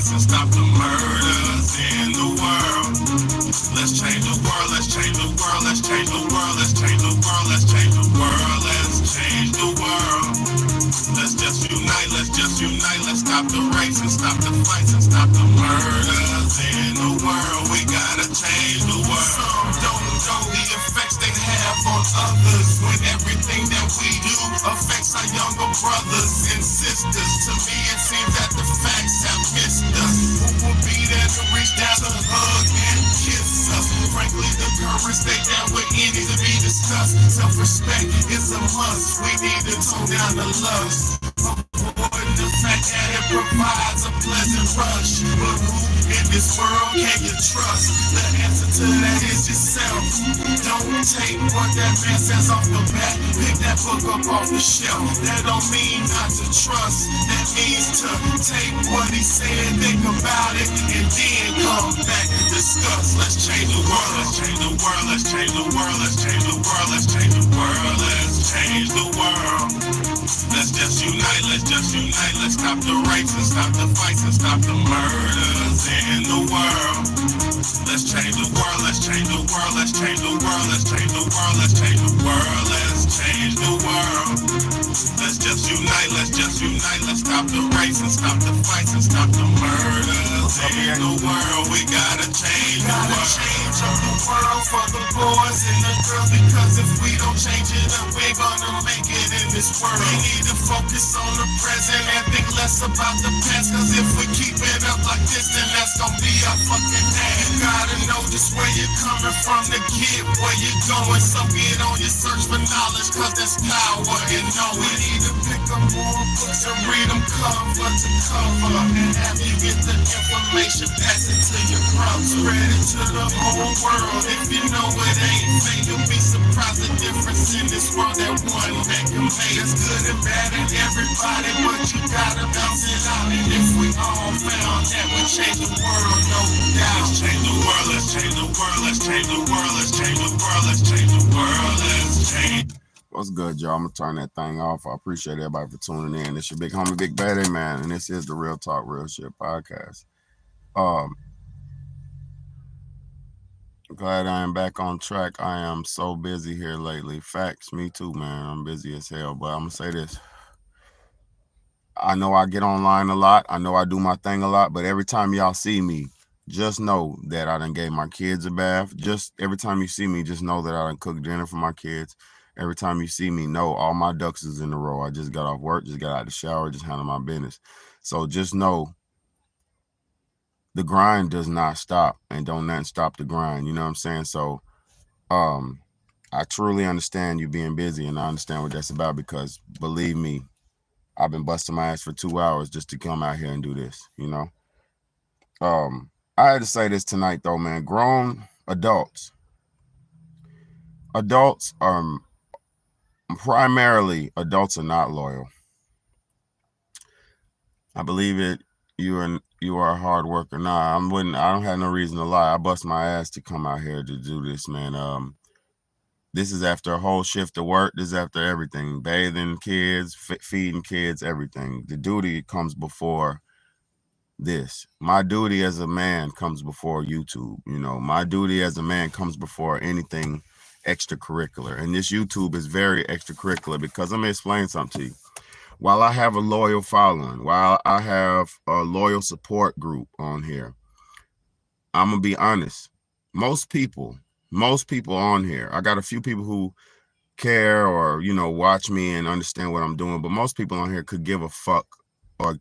fights and stop the murders in the world. Let's change the world, let's change the world, let's change the world, let's change the world, let's change the world, let's change the world. Let's just unite, let's stop the rapes and stop the fights and stop the murders in the world. We gotta change the world. Some don't know the effects they have on others when everything that we do affects our younger brothers and sisters. To me it seems that the facts have missed us. Who will be there to reach down to hug and kiss us? Frankly, the current state that we're in needs to be discussed. Self-respect is a must. We need to tone down the lust. Avoiding the fact that it provides a pleasant rush. But who in this world can you trust? The answer to that is yourself. Don't take what that man says off the bat. Pick that book up off the shelf. That don't mean not to trust. That means to take what he said, think about it, and then come back and discuss. Let's change the world. Let's change the world. Let's change the world. Let's change the world. Let's change the world. Let's change the world. Let's just unite. Let's stop the rapes and stop the fights and stop the murders in the world. Let's change the world, let's change the world, let's change the world, let's change the world, let's change the world, let's change the world. Let's just unite, let's stop the rapes and stop the fights and stop the murders in the world. We gotta change the world. Change up the world for the boys and the girls, because if we don't change it up, we're gonna make it in this world. We need to focus on the present and think less about the past, cause if we keep it up like this, then that's gonna be our fucking ass. You gotta know just where you're coming from to get where you're going, so get on your search for knowledge, cause there's power in knowing. We need to pick up more books and read them cover to cover, and have you get the information, pass it to your brother, spread it to the whole world. If you know it ain't fake, you'll be surprised the difference in this world that one man can make. It's good and bad in everybody, but you gotta bounce it out. And if we all found that, we change the world, no doubt. Let's change the world, let's change the world, let's change the world, let's change the world, let's change the world, let's change. What's good, y'all? I'm gonna turn that thing off. I appreciate everybody for tuning in. It's your big homie, Big Baddie, man, and this is the Real Talk, Real Shit podcast. Glad I am back on track. I am so busy here lately. Facts, me too, man. I'm busy as hell, but I'm gonna say this. I know I get online a lot. I know I do my thing a lot, but every time y'all see me, just know that I done gave my kids a bath. Just every time you see me, just know that I done cooked dinner for my kids. Every time you see me, know all my ducks is in a row. I just got off work, just got out of the shower, just handled my business. So just know the grind does not stop, and don't nothing stop the grind. You know what I'm saying? So I truly understand you being busy, and I understand what that's about, because believe me, I've been busting my ass for 2 hours just to come out here and do this, you know? I had to say this tonight though, man. Grown adults are primarily adults are not loyal. I believe it. You are a hard worker. Nah, I don't have no reason to lie. I bust my ass to come out here to do this, man. This is after a whole shift of work. This is after everything. Bathing kids, feeding kids, everything. The duty comes before this. My duty as a man comes before YouTube. You know, my duty as a man comes before anything extracurricular. And this YouTube is very extracurricular, because let me explain something to you. While I have a loyal following, while I have a loyal support group on here, I'm going to be honest. Most people on here, I got a few people who care or, you know, watch me and understand what I'm doing, but most people on here could give a fuck or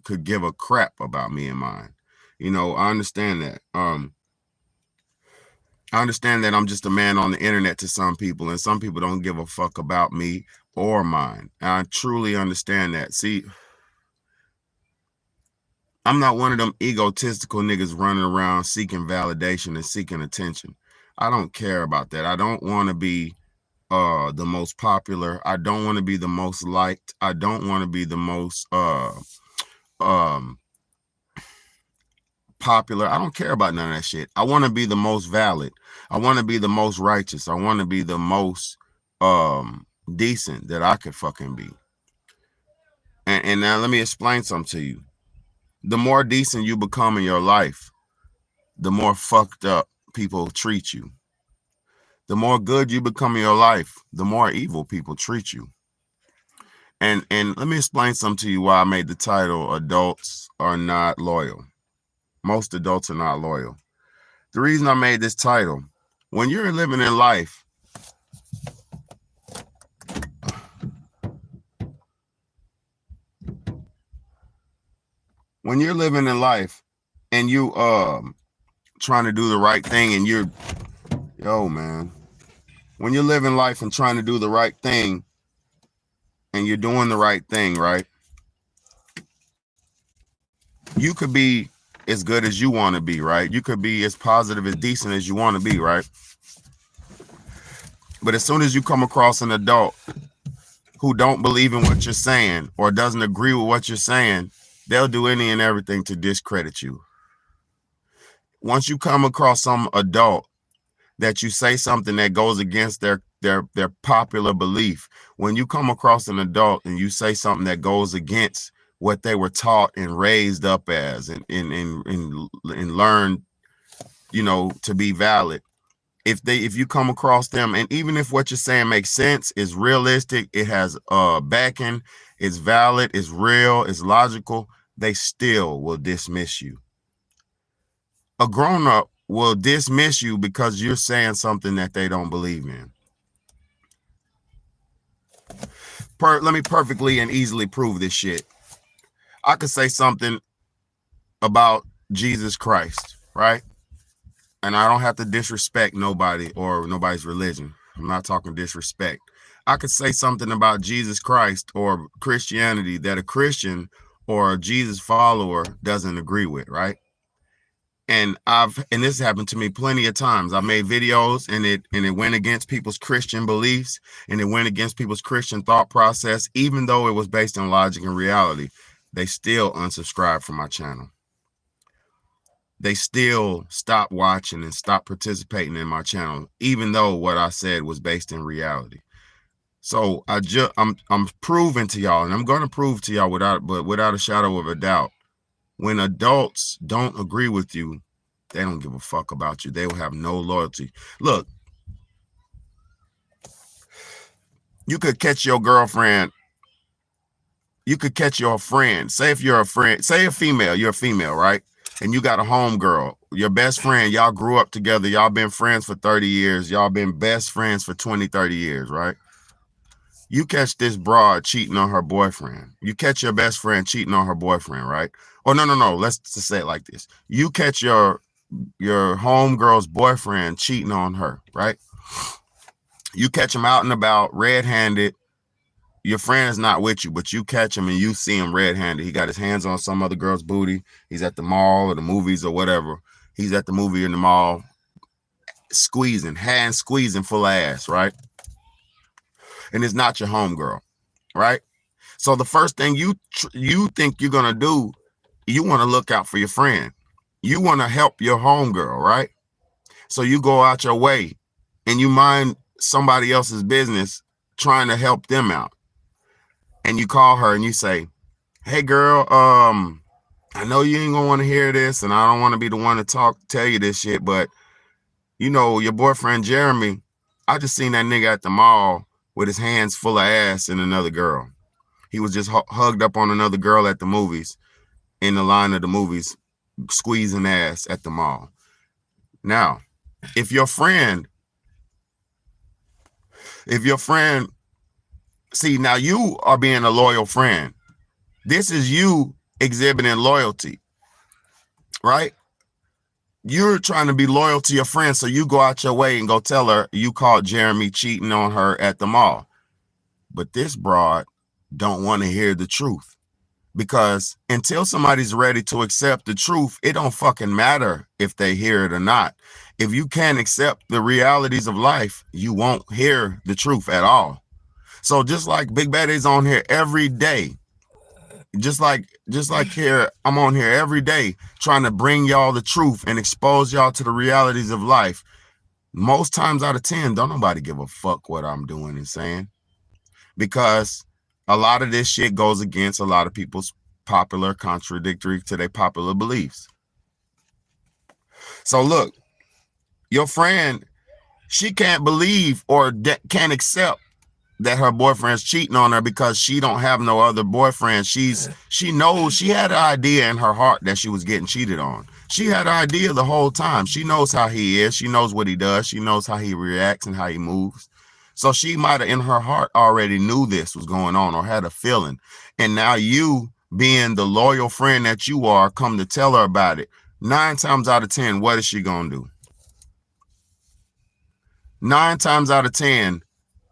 could give a crap about me and mine. You know, I understand that. I understand that I'm just a man on the internet to some people, and some people don't give a fuck about me or mine. And I truly understand that. See, I'm not one of them egotistical niggas running around seeking validation and seeking attention. I don't care about that. I don't want to be the most popular. I don't want to be the most liked. I don't want to be the most popular. I don't care about none of that shit. I want to be the most valid. I want to be the most righteous. I want to be the most decent that I could fucking be. And now let me explain something to you. The more decent you become in your life, the more fucked up people treat you. The more good you become in your life, the more evil people treat you. And let me explain something to you why I made the title Adults Are Not Loyal. Most adults are not loyal. The reason I made this title, when you're living in life, when you're living in life and you trying to do the right thing and when you're living life and trying to do the right thing and you're doing the right thing, right? You could be as good as you want to be, right? You could be as positive, as decent as you want to be, right? But as soon as you come across an adult who don't believe in what you're saying or doesn't agree with what you're saying, they'll do any and everything to discredit you. Once you come across some adult that you say something that goes against their popular belief, when you come across an adult and you say something that goes against what they were taught and raised up as and learned, to be valid, if you come across them, and even if what you're saying makes sense, is realistic, it has backing, it's valid, it's real, it's logical, they still will dismiss you. A grown-up will dismiss you because you're saying something that they don't believe in. Let me perfectly and easily prove this shit. I could say something about Jesus Christ, right? And I don't have to disrespect nobody or nobody's religion. I'm not talking disrespect. I could say something about Jesus Christ or Christianity that a Christian or a Jesus follower doesn't agree with, right? And this happened to me plenty of times. I made videos and it went against people's Christian beliefs and it went against people's Christian thought process, even though it was based on logic and reality. They still unsubscribed from my channel. They still stopped watching and stopped participating in my channel, even though what I said was based in reality. So I'm proving to y'all, and I'm going to prove to y'all without a shadow of a doubt, when adults don't agree with you, they don't give a fuck about you. They will have no loyalty. Look, you could catch your girlfriend. You could catch your friend. Say if you're a friend, say a female, you're a female, right? And you got a homegirl, your best friend, y'all grew up together. Y'all been friends for 30 years. Y'all been best friends for 20, 30 years, right? You catch this broad cheating on her boyfriend. You catch your best friend cheating on her boyfriend, right? Or no. Let's just say it like this. You catch your homegirl's boyfriend cheating on her, right? You catch him out and about, red-handed. Your friend is not with you, but you catch him and you see him red-handed. He got his hands on some other girl's booty. He's at the mall or the movies or whatever. He's at the movie in the mall, hand squeezing full of ass, right? And it's not your homegirl, right? So the first thing you think you're gonna do, you want to look out for your friend. You want to help your homegirl, right? So you go out your way and you mind somebody else's business trying to help them out. And you call her and you say, hey girl, I know you ain't gonna want to hear this and I don't want to be the one to tell you this shit, but your boyfriend Jeremy, I just seen that nigga at the mall with his hands full of ass and another girl. He was just hugged up on another girl at the movies, in the line of the movies, squeezing ass at the mall. Now, if your friend, see, now you are being a loyal friend. This is you exhibiting loyalty, right? You're trying to be loyal to your friend, so you go out your way and go tell her you caught Jeremy cheating on her at the mall. But this broad don't want to hear the truth, because until somebody's ready to accept the truth, it don't fucking matter if they hear it or not. If you can't accept the realities of life, you won't hear the truth at all. So just like Big Baddy's on here every day, just like here, I'm on here every day trying to bring y'all the truth and expose y'all to the realities of life. Most times out of 10, don't nobody give a fuck what I'm doing and saying, because a lot of this shit goes against a lot of people's contradictory to their popular beliefs. So look, your friend, she can't believe or can't accept that her boyfriend's cheating on her because she don't have no other boyfriend. She knows, she had an idea in her heart that she was getting cheated on. She had an idea the whole time. She knows how he is. She knows what he does. She knows how he reacts and how he moves. So she might have in her heart already knew this was going on or had a feeling. And now you, being the loyal friend that you are, come to tell her about it. 9 times out of 10, what is she going to do? 9 times out of 10,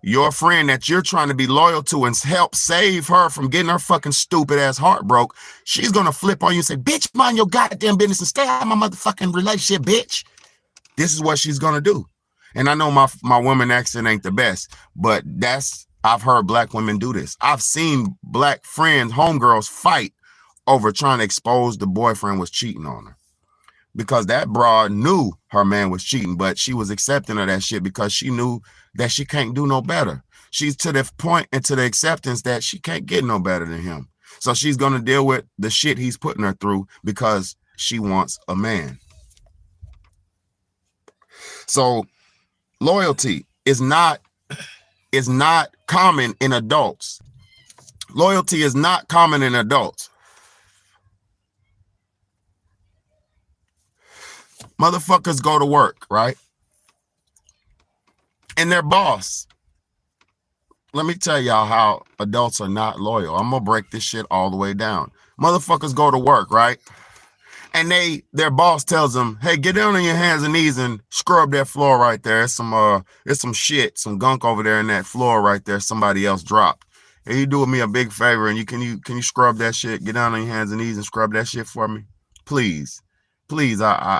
your friend that you're trying to be loyal to and help save her from getting her fucking stupid ass heart broke, she's going to flip on you and say, bitch, mind your goddamn business and stay out of my motherfucking relationship, bitch. This is what she's going to do. And I know my woman accent ain't the best, but I've heard black women do this. I've seen black friends, homegirls fight over trying to expose the boyfriend was cheating on her. Because that broad knew her man was cheating, but she was accepting of that shit because she knew that she can't do no better. She's to the point and to the acceptance that she can't get no better than him. So she's going to deal with the shit he's putting her through because she wants a man. So loyalty is not common in adults. Loyalty is not common in adults. Motherfuckers go to work, right? And their boss. Let me tell y'all how adults are not loyal. I'm gonna break this shit all the way down. Motherfuckers go to work, right? And their boss tells them, hey, get down on your hands and knees and scrub that floor right there. It's some shit, some gunk over there in that floor right there. Somebody else dropped. Hey, you do me a big favor and can you scrub that shit? Get down on your hands and knees and scrub that shit for me, please. Please, I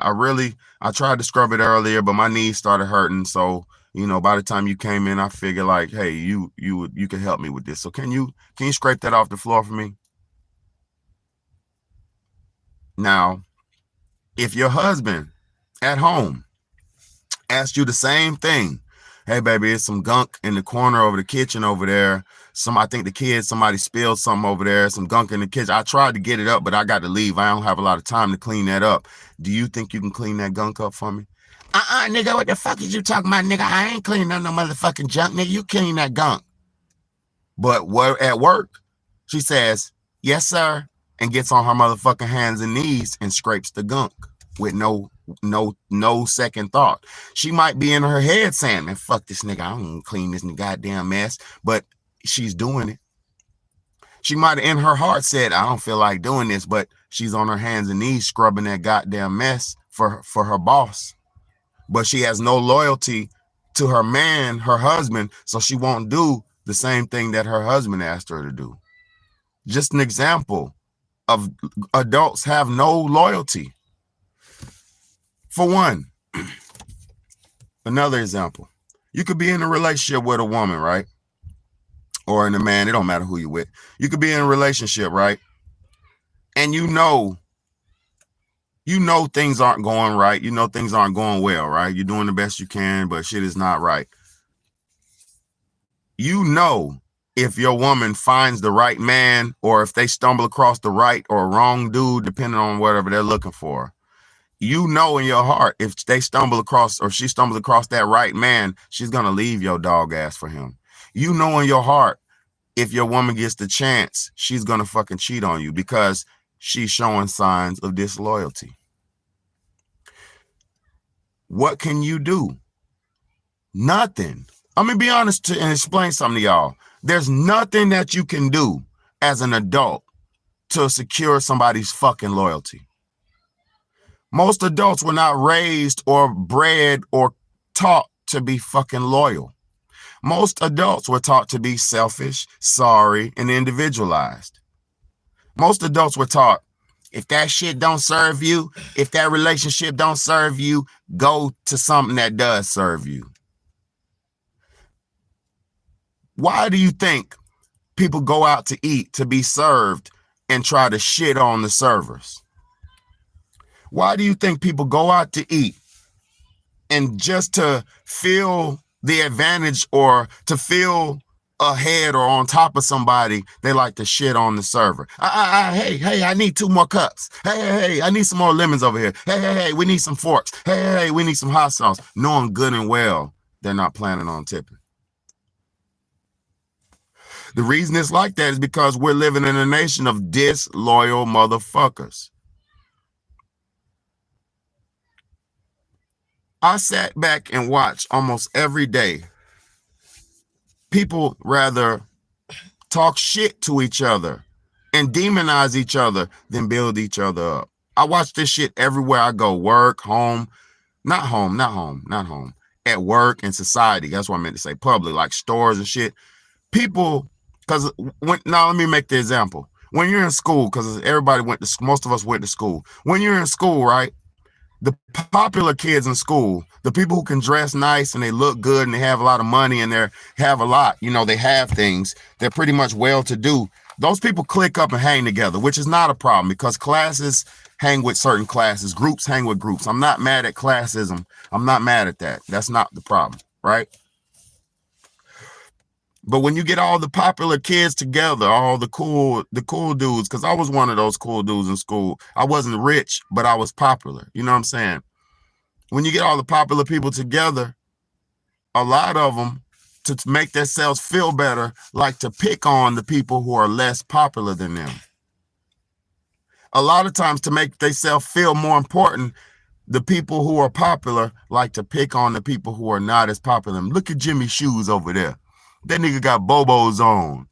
tried to scrub it earlier, but my knees started hurting. So, by the time you came in, I figured like, hey, you can help me with this. So can you scrape that off the floor for me? Now, if your husband at home asked you the same thing, hey baby, it's some gunk in the corner over the kitchen over there. I think somebody spilled something over there, some gunk in the kitchen. I tried to get it up, but I got to leave. I don't have a lot of time to clean that up. Do you think you can clean that gunk up for me? Nigga, what the fuck is you talking about, nigga? I ain't cleaning up no motherfucking junk, nigga. You clean that gunk. But at work, she says, yes, sir, and gets on her motherfucking hands and knees and scrapes the gunk with no second thought. She might be in her head saying, man, fuck this nigga. I don't want to clean this goddamn mess. But she's doing it. She might have in her heart said, I don't feel like doing this, but she's on her hands and knees scrubbing that goddamn mess for her boss. But she has no loyalty to her man, her husband, so she won't do the same thing that her husband asked her to do. Just an example of adults have no loyalty. For one, another example, you could be in a relationship with a woman, right? Or in a man, it don't matter who you're with. You could be in a relationship, right? And you know things aren't going right. You know things aren't going well, right? You're doing the best you can, but shit is not right. You know if your woman finds the right man or if they stumble across the right or wrong dude, depending on whatever they're looking for. You know in your heart, if they stumble across or she stumbles across that right man, she's going to leave your dog ass for him. You know in your heart, if your woman gets the chance, she's going to fucking cheat on you because she's showing signs of disloyalty. What can you do? Nothing. I'm going to be honest and explain something to y'all. There's nothing that you can do as an adult to secure somebody's fucking loyalty. Most adults were not raised or bred or taught to be fucking loyal. Most adults were taught to be selfish, sorry, and individualized. Most adults were taught, if that shit don't serve you, if that relationship don't serve you, go to something that does serve you. Why do you think people go out to eat to be served and try to shit on the servers? Why do you think people go out to eat and just to feel the advantage or to feel ahead or on top of somebody, they like to shit on the server. Hey, I need 2 more cups. Hey, I need some more lemons over here. Hey, we need some forks. Hey, we need some hot sauce. Knowing good and well they're not planning on tipping. The reason it's like that is because we're living in a nation of disloyal motherfuckers. I sat back and watched almost every day people rather talk shit to each other and demonize each other than build each other up. I watch this shit everywhere I go. Work, home, not home, at work and society. That's what I meant to say. Public, like stores and shit. People, because now let me make the example. When you're in school, because everybody went to, most of us went to school. When you're in school, right? The popular kids in school, the people who can dress nice and they look good and they have a lot of money and they have a lot, they have things, they're pretty much well-to-do. Those people click up and hang together, which is not a problem because classes hang with certain classes, groups hang with groups. I'm not mad at classism. I'm not mad at that. That's not the problem, right? But when you get all the popular kids together, all the cool dudes, because I was one of those cool dudes in school. I wasn't rich, but I was popular. You know what I'm saying? When you get all the popular people together, a lot of them, to make themselves feel better, like to pick on the people who are less popular than them. A lot of times to make themselves feel more important, the people who are popular like to pick on the people who are not as popular. Look at Jimmy's shoes over there. That nigga got Bobos on.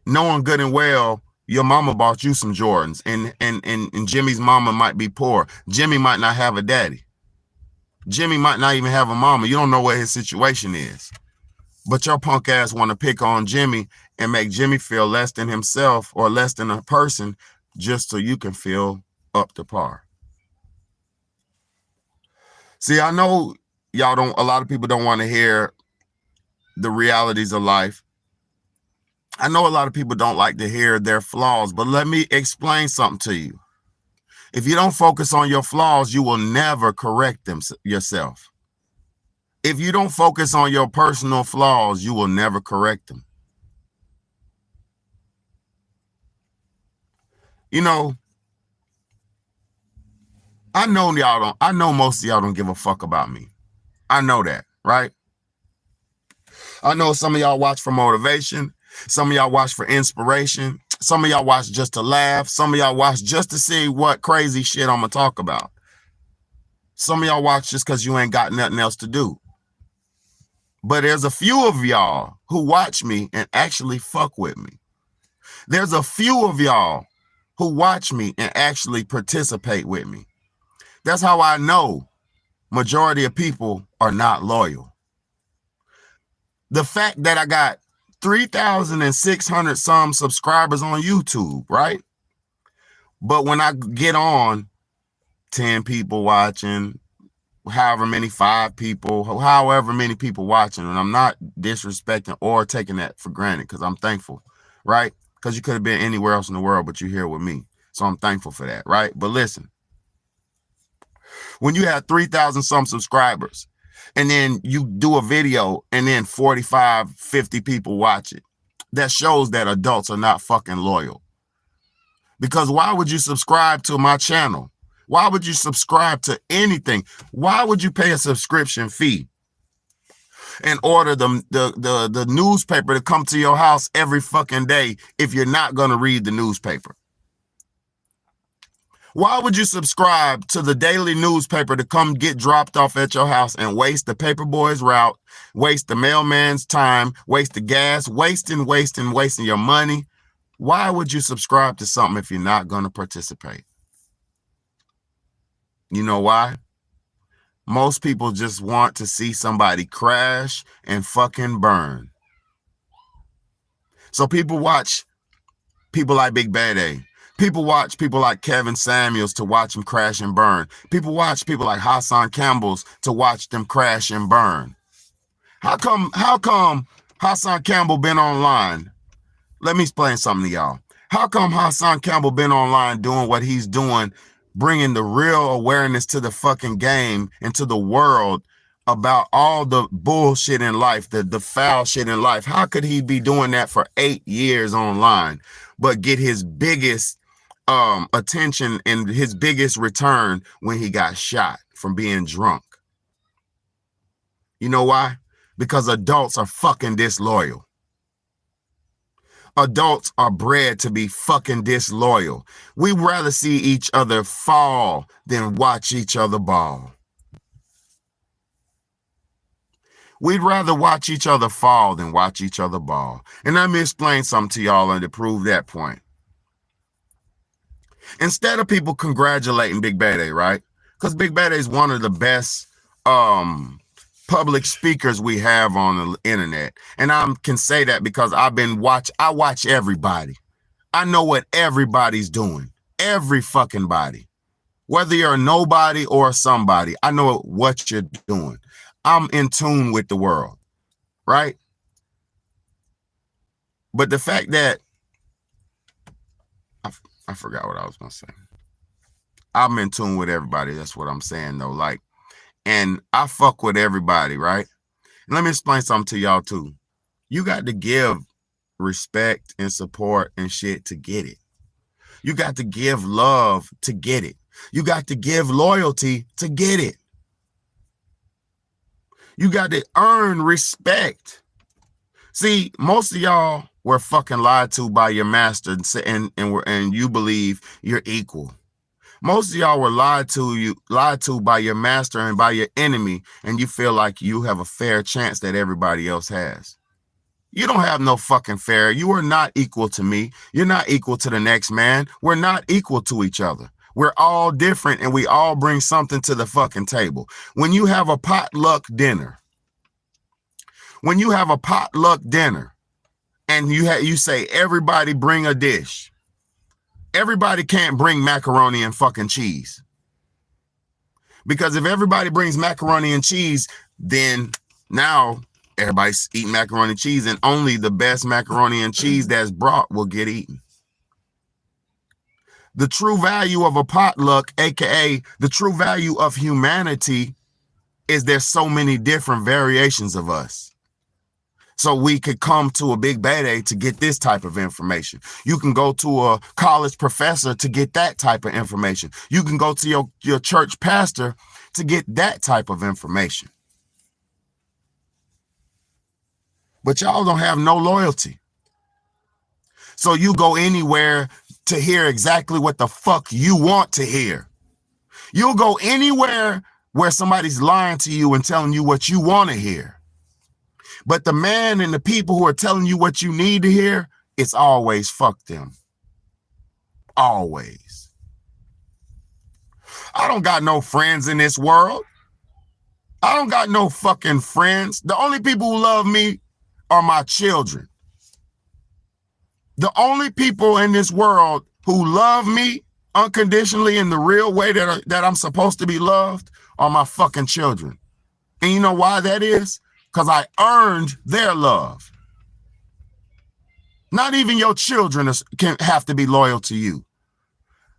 Knowing good and well, your mama bought you some Jordans, and Jimmy's mama might be poor. Jimmy might not have a daddy. Jimmy might not even have a mama. You don't know what his situation is. But your punk ass want to pick on Jimmy and make Jimmy feel less than himself or less than a person just so you can feel up to par. See, I know y'all don't, a lot of people don't want to hear the realities of life. I know a lot of people don't like to hear their flaws, but let me explain something to you. If you don't focus on your flaws, you will never correct them yourself. If you don't focus on your personal flaws, you will never correct them. I know most of y'all don't give a fuck about me. I know that, right? I know some of y'all watch for motivation. Some of y'all watch for inspiration. Some of y'all watch just to laugh. Some of y'all watch just to see what crazy shit I'm going to talk about. Some of y'all watch just because you ain't got nothing else to do. But there's a few of y'all who watch me and actually fuck with me. There's a few of y'all who watch me and actually participate with me. That's how I know majority of people are not loyal. The fact that I got 3,600 some subscribers on YouTube, right? But when I get on, 10 people watching, however many, 5 people, however many people watching, and I'm not disrespecting or taking that for granted because I'm thankful, right? Because you could have been anywhere else in the world, but you're here with me. So I'm thankful for that, right? But listen, when you have 3,000 some subscribers, and then you do a video and then 45, 50 people watch it, that shows that adults are not fucking loyal. Because why would you subscribe to my channel? Why would you subscribe to anything? Why would you pay a subscription fee and order the newspaper to come to your house every fucking day if you're not going to read the newspaper? Why would you subscribe to the daily newspaper to come get dropped off at your house and waste the paperboy's route, waste the mailman's time, waste the gas, wasting your money? Why would you subscribe to something if you're not going to participate? You know why? Most people just want to see somebody crash and fucking burn. So people watch people like Big Bad A. People watch people like Kevin Samuels to watch them crash and burn. People watch people like Hassan Campbell's to watch them crash and burn. How come Hassan Campbell been online? Let me explain something to y'all. How come Hassan Campbell been online doing what he's doing, bringing the real awareness to the fucking game and to the world about all the bullshit in life, the foul shit in life. How could he be doing that for 8 years online, but get his biggest attention and his biggest return when he got shot from being drunk? You know why? Because adults are fucking disloyal. Adults are bred to be fucking disloyal. We'd rather see each other fall than watch each other ball. We'd rather watch each other fall than watch each other ball. And let me explain something to y'all and to prove that point. Instead of people congratulating Big Bad A, right? Because Big Bad A is one of the best public speakers we have on the internet. And I can say that because I watch everybody. I know what everybody's doing. Every fucking body. Whether you're a nobody or a somebody, I know what you're doing. I'm in tune with the world, right? But the fact that I forgot what I was gonna say. I'm in tune with everybody. That's what I'm saying though. Like, and I fuck with everybody, right? And let me explain something to y'all too. You got to give respect and support and shit to get it. You got to give love to get it. You got to give loyalty to get it. You got to earn respect. See, most of y'all were fucking lied to by your master and you believe you're equal. Most of y'all were lied to by your master and by your enemy, and you feel like you have a fair chance that everybody else has. You don't have no fucking fair. You are not equal to me. You're not equal to the next man. We're not equal to each other. We're all different, and we all bring something to the fucking table. When you have a potluck dinner, and you say everybody bring a dish, everybody can't bring macaroni and fucking cheese. Because if everybody brings macaroni and cheese, then now everybody's eating macaroni and cheese, and only the best macaroni and cheese that's brought will get eaten. The true value of a potluck, aka the true value of humanity, is there's so many different variations of us. So we could come to a Big Bad A to get this type of information. You can go to a college professor to get that type of information. You can go to your church pastor to get that type of information. But y'all don't have no loyalty. So you go anywhere to hear exactly what the fuck you want to hear. You'll go anywhere where somebody's lying to you and telling you what you want to hear. But the man and the people who are telling you what you need to hear, it's always fuck them. Always. I don't got no friends in this world. I don't got no fucking friends. The only people who love me are my children. The only people in this world who love me unconditionally in the real way that I'm supposed to be loved are my fucking children. And you know why that is? Because I earned their love. Not even your children can have to be loyal to you.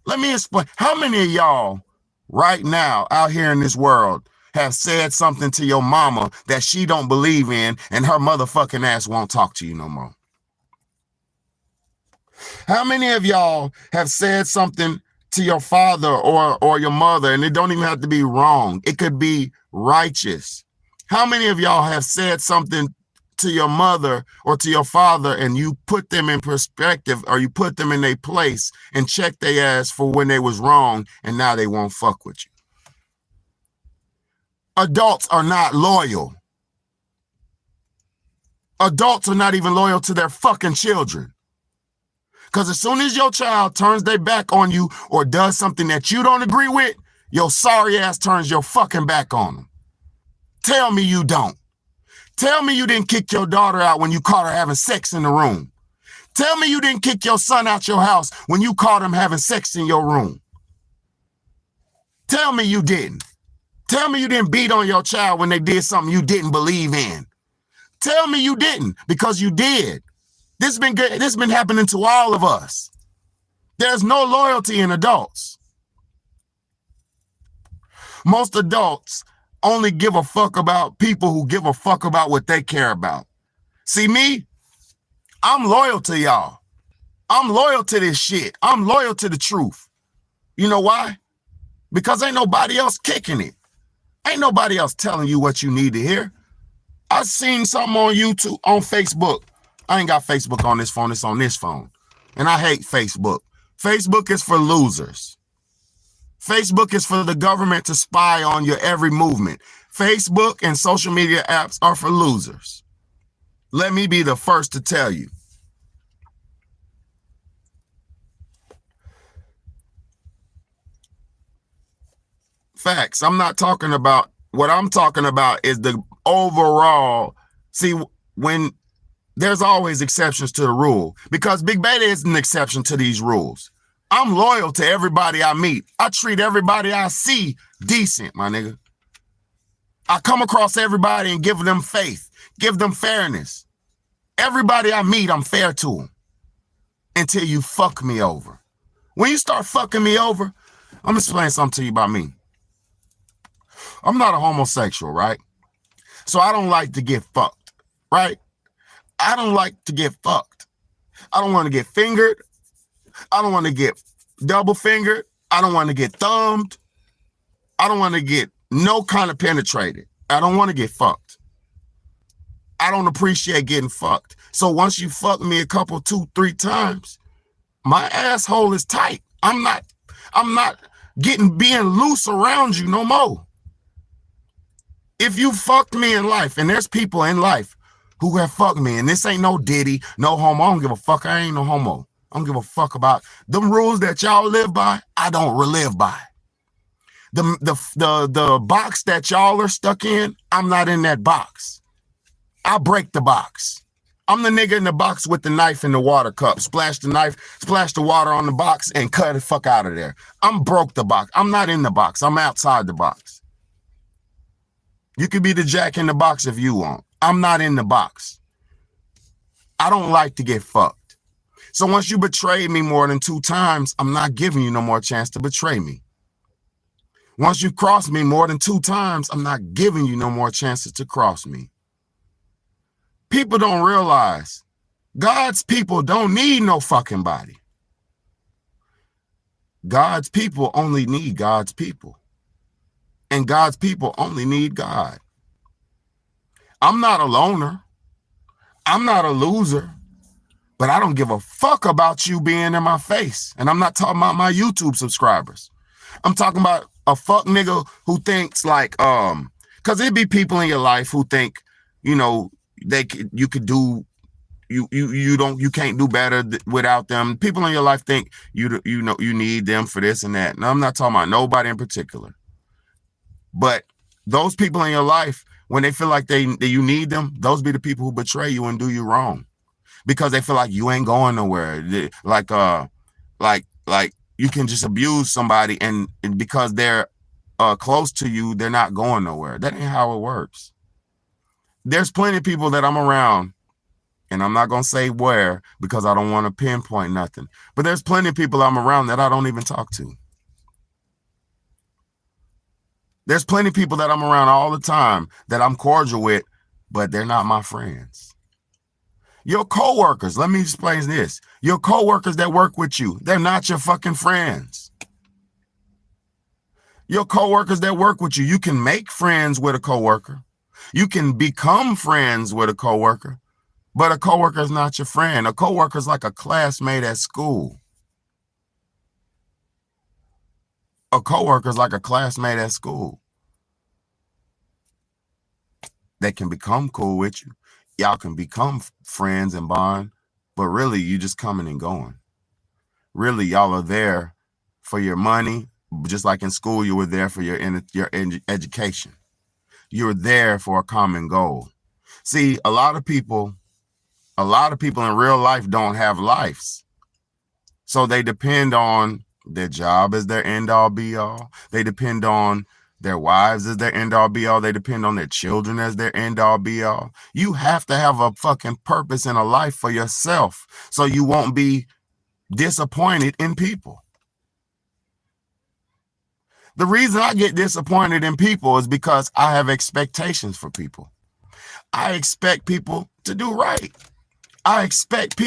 Let me explain. How many of y'all right now out here in this world have said something to your mama that she don't believe in, and her motherfucking ass won't talk to you no more? How many of y'all have said something to your father or your mother, and it don't even have to be wrong? It could be righteous. How many of y'all have said something to your mother or to your father, and you put them in perspective, or you put them in their place and checked their ass for when they was wrong, and now they won't fuck with you? Adults are not loyal. Adults are not even loyal to their fucking children. Because as soon as your child turns their back on you or does something that you don't agree with, your sorry ass turns your fucking back on them. Tell me you don't. Tell me you didn't kick your daughter out when you caught her having sex in the room. Tell me you didn't kick your son out your house when you caught him having sex in your room. Tell me you didn't. Tell me you didn't beat on your child when they did something you didn't believe in. Tell me you didn't, because you did. This has been happening to all of us. There's no loyalty in adults. Most adults only give a fuck about people who give a fuck about what they care about. See me? I'm loyal to y'all. I'm loyal to this shit. I'm loyal to the truth. You know why? Because ain't nobody else kicking it. Ain't nobody else telling you what you need to hear. I seen something on YouTube, on Facebook. I ain't got Facebook on this phone. It's on this phone. And I hate Facebook. Facebook is for losers. Facebook is for the government to spy on your every movement. Facebook and social media apps are for losers. Let me be the first to tell you. Facts. I'm not talking about, what I'm talking about is the overall. See, when there's always exceptions to the rule, because Big Beta is an exception to these rules. I'm loyal to everybody I meet. I treat everybody I see decent, my nigga. I come across everybody and give them faith, give them fairness. Everybody I meet, I'm fair to them until you fuck me over. When you start fucking me over, I'm gonna explain something to you about me. I'm not a homosexual, right? So I don't like to get fucked, right? I don't like to get fucked. I don't want to get fingered. I don't want to get double fingered. I don't want to get thumbed. I don't want to get no kind of penetrated. I don't want to get fucked. I don't appreciate getting fucked. So once you fuck me a couple, 2-3 times, my asshole is tight. I'm not being loose around you no more. If you fucked me in life, and there's people in life who have fucked me, and this ain't no Diddy, no homo. I don't give a fuck. I ain't no homo. I don't give a fuck about them rules that y'all live by. I don't live by. The box that y'all are stuck in, I'm not in that box. I break the box. I'm the nigga in the box with the knife and the water cup. Splash the knife, splash the water on the box, and cut the fuck out of there. I'm broke the box. I'm not in the box. I'm outside the box. You could be the jack in the box if you want. I'm not in the box. I don't like to get fucked. So once you betray me more than 2 times, I'm not giving you no more chance to betray me. Once you cross me more than 2 times, I'm not giving you no more chances to cross me. People don't realize God's people don't need no fucking body. God's people only need God's people. And God's people only need God. I'm not a loner. I'm not a loser. But I don't give a fuck about you being in my face. And I'm not talking about my YouTube subscribers. I'm talking about a fuck nigga who thinks like, because it'd be people in your life who think, you know, you can't do better without them. People in your life think you need them for this and that. And I'm not talking about nobody in particular. But those people in your life, when they feel like you need them, those be the people who betray you and do you wrong, because they feel like you ain't going nowhere. Like you can just abuse somebody and because they're close to you, they're not going nowhere. That ain't how it works. There's plenty of people that I'm around, and I'm not gonna say where because I don't want to pinpoint nothing. But there's plenty of people I'm around that I don't even talk to. There's plenty of people that I'm around all the time that I'm cordial with, but they're not my friends. Your coworkers, let me explain this. Your coworkers that work with you, they're not your fucking friends. Your coworkers that work with you, you can make friends with a coworker. You can become friends with a coworker, but a coworker is not your friend. A coworker is like a classmate at school. A coworker is like a classmate at school. They can become cool with you. Y'all can become friends and bond, but really you just coming and going. Really, y'all are there for your money, just like in school you were there for your education. You're there for a common goal. See, a lot of people in real life don't have lives. So they depend on their job as their end all be all. They depend on their wives as their end all be all. They depend on their children as their end all be all. You have to have a fucking purpose in a life for yourself so you won't be disappointed in people. The reason I get disappointed in people is because I have expectations for people. I expect people to do right. I expect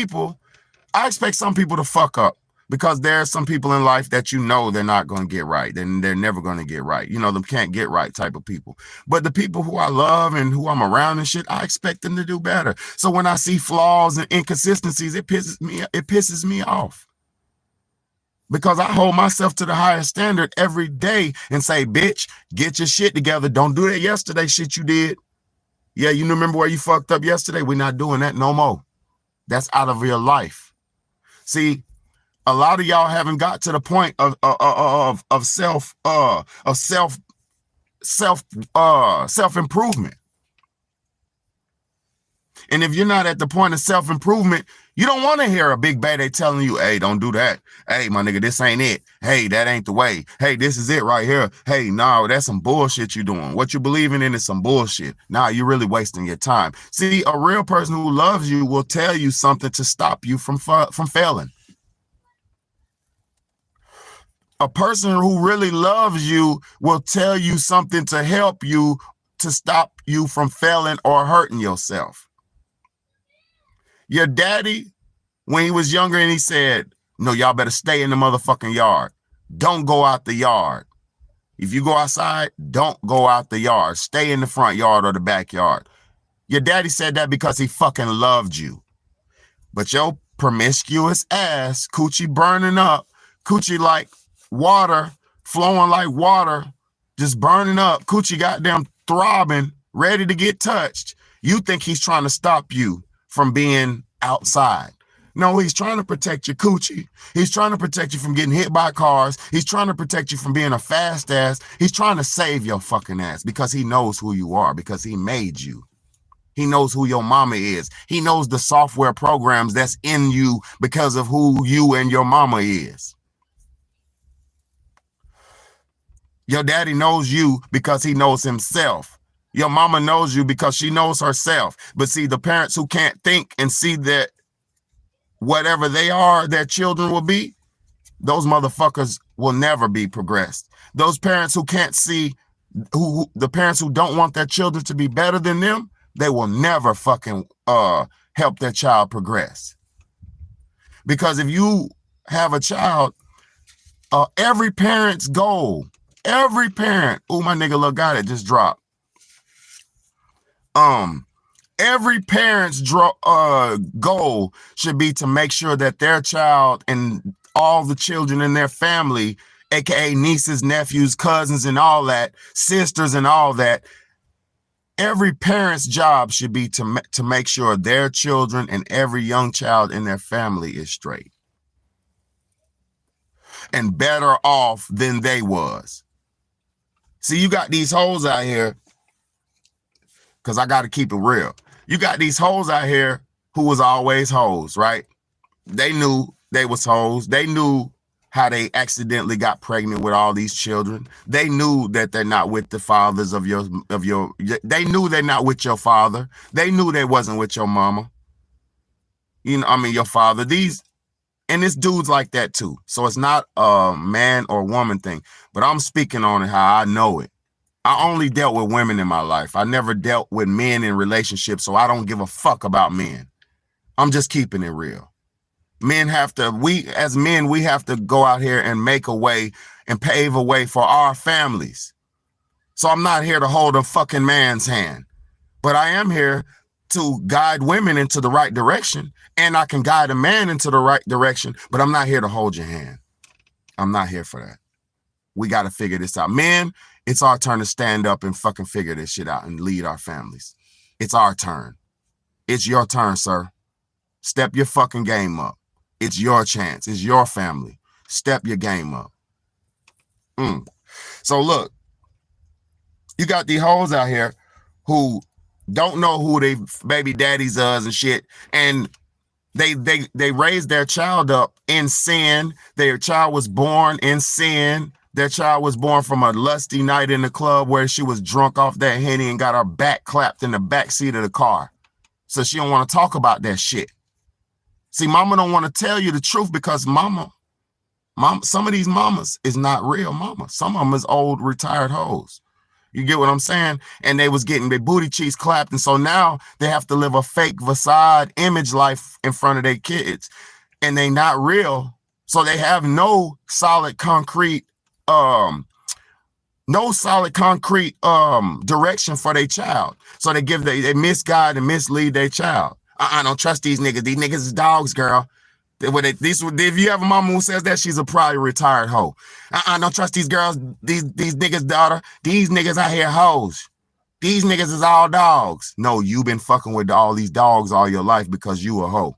some people to fuck up, because there are some people in life that you know they're not going to get right. Then they're never going to get right. You know, them can't get right type of people. But the people who I love and who I'm around and shit, I expect them to do better. So when I see flaws and inconsistencies, it pisses me off. Because I hold myself to the highest standard every day and say, bitch, get your shit together. Don't do that yesterday shit you did. Yeah, you remember where you fucked up yesterday? We're not doing that no more. That's out of your life. See, a lot of y'all haven't got to the point of self-improvement. And if you're not at the point of self-improvement, you don't want to hear a big bad telling you, hey, don't do that. Hey, my nigga, this ain't it. Hey, that ain't the way. Hey, this is it right here. Hey, no, that's some bullshit you doing. What you believing in is some bullshit. Nah, you're really wasting your time. See, a real person who loves you will tell you something to stop you from failing. A person who really loves you will tell you something to help you to stop you from failing or hurting yourself. Your daddy, when he was younger, and he said, no, y'all better stay in the motherfucking yard. Don't go out the yard. If you go outside, don't go out the yard. Stay in the front yard or the backyard. Your daddy said that because he fucking loved you. But your promiscuous ass, coochie burning up, coochie like water, flowing like water, just burning up, coochie goddamn throbbing, ready to get touched. You think he's trying to stop you from being outside. No, he's trying to protect your coochie. He's trying to protect you from getting hit by cars. He's trying to protect you from being a fast ass. He's trying to save your fucking ass because he knows who you are, because he made you. He knows who your mama is. He knows the software programs that's in you because of who you and your mama is. Your daddy knows you because he knows himself. Your mama knows you because she knows herself. But see, the parents who can't think and see that whatever they are, their children will be, those motherfuckers will never be progressed. Those parents who can't see, the parents who don't want their children to be better than them, they will never fucking help their child progress. Because if you have a child, every parent's goal, every parent, oh, my nigga, look, got it, just dropped. Every parent's goal should be to make sure that their child and all the children in their family, aka nieces, nephews, cousins, and all that, sisters and all that, every parent's job should be to make sure their children and every young child in their family is straight and better off than they was. See, you got these hoes out here, because I got to keep it real. You got these hoes out here who was always hoes, right? They knew they was hoes. They knew how they accidentally got pregnant with all these children. They knew that they're not with the fathers of your, they knew they're not with your father. They knew they wasn't with your mama. You know, I mean, your father. And this dude's like that too. So it's not a man or woman thing, but I'm speaking on it how I know it. I only dealt with women in my life. I never dealt with men in relationships, so I don't give a fuck about men. I'm just keeping it real. Men have to, as men, we have to go out here and make a way and pave a way for our families. So I'm not here to hold a fucking man's hand, but I am here to guide women into the right direction, and I can guide a man into the right direction, but I'm not here to hold your hand. I'm not here for that. We got to figure this out. Men, it's our turn to stand up and fucking figure this shit out and lead our families. It's our turn. It's your turn, sir. Step your fucking game up. It's your chance. It's your family. Step your game up. So look, you got these hoes out here who don't know who they baby daddies is and shit, and they raised their child up in sin. Their child was born in sin. Their child was born from a lusty night in the club where she was drunk off that Henny and got her back clapped in the back seat of the car. So she don't want to talk about that shit. See, mama don't want to tell you the truth because mama Some of these mamas is not real mama. Some of them is old retired hoes. You get what I'm saying? And they was getting their booty cheeks clapped. And so now they have to live a fake facade image life in front of their kids. And they not real. So they have no solid concrete, direction for their child. So they misguide and mislead their child. I don't trust these niggas. These niggas is dogs, girl. If you have a mama who says that, she's a probably retired hoe. I don't trust these girls, these niggas, daughter. These niggas out here hoes. These niggas is all dogs. No, you been fucking with all these dogs all your life because you a hoe.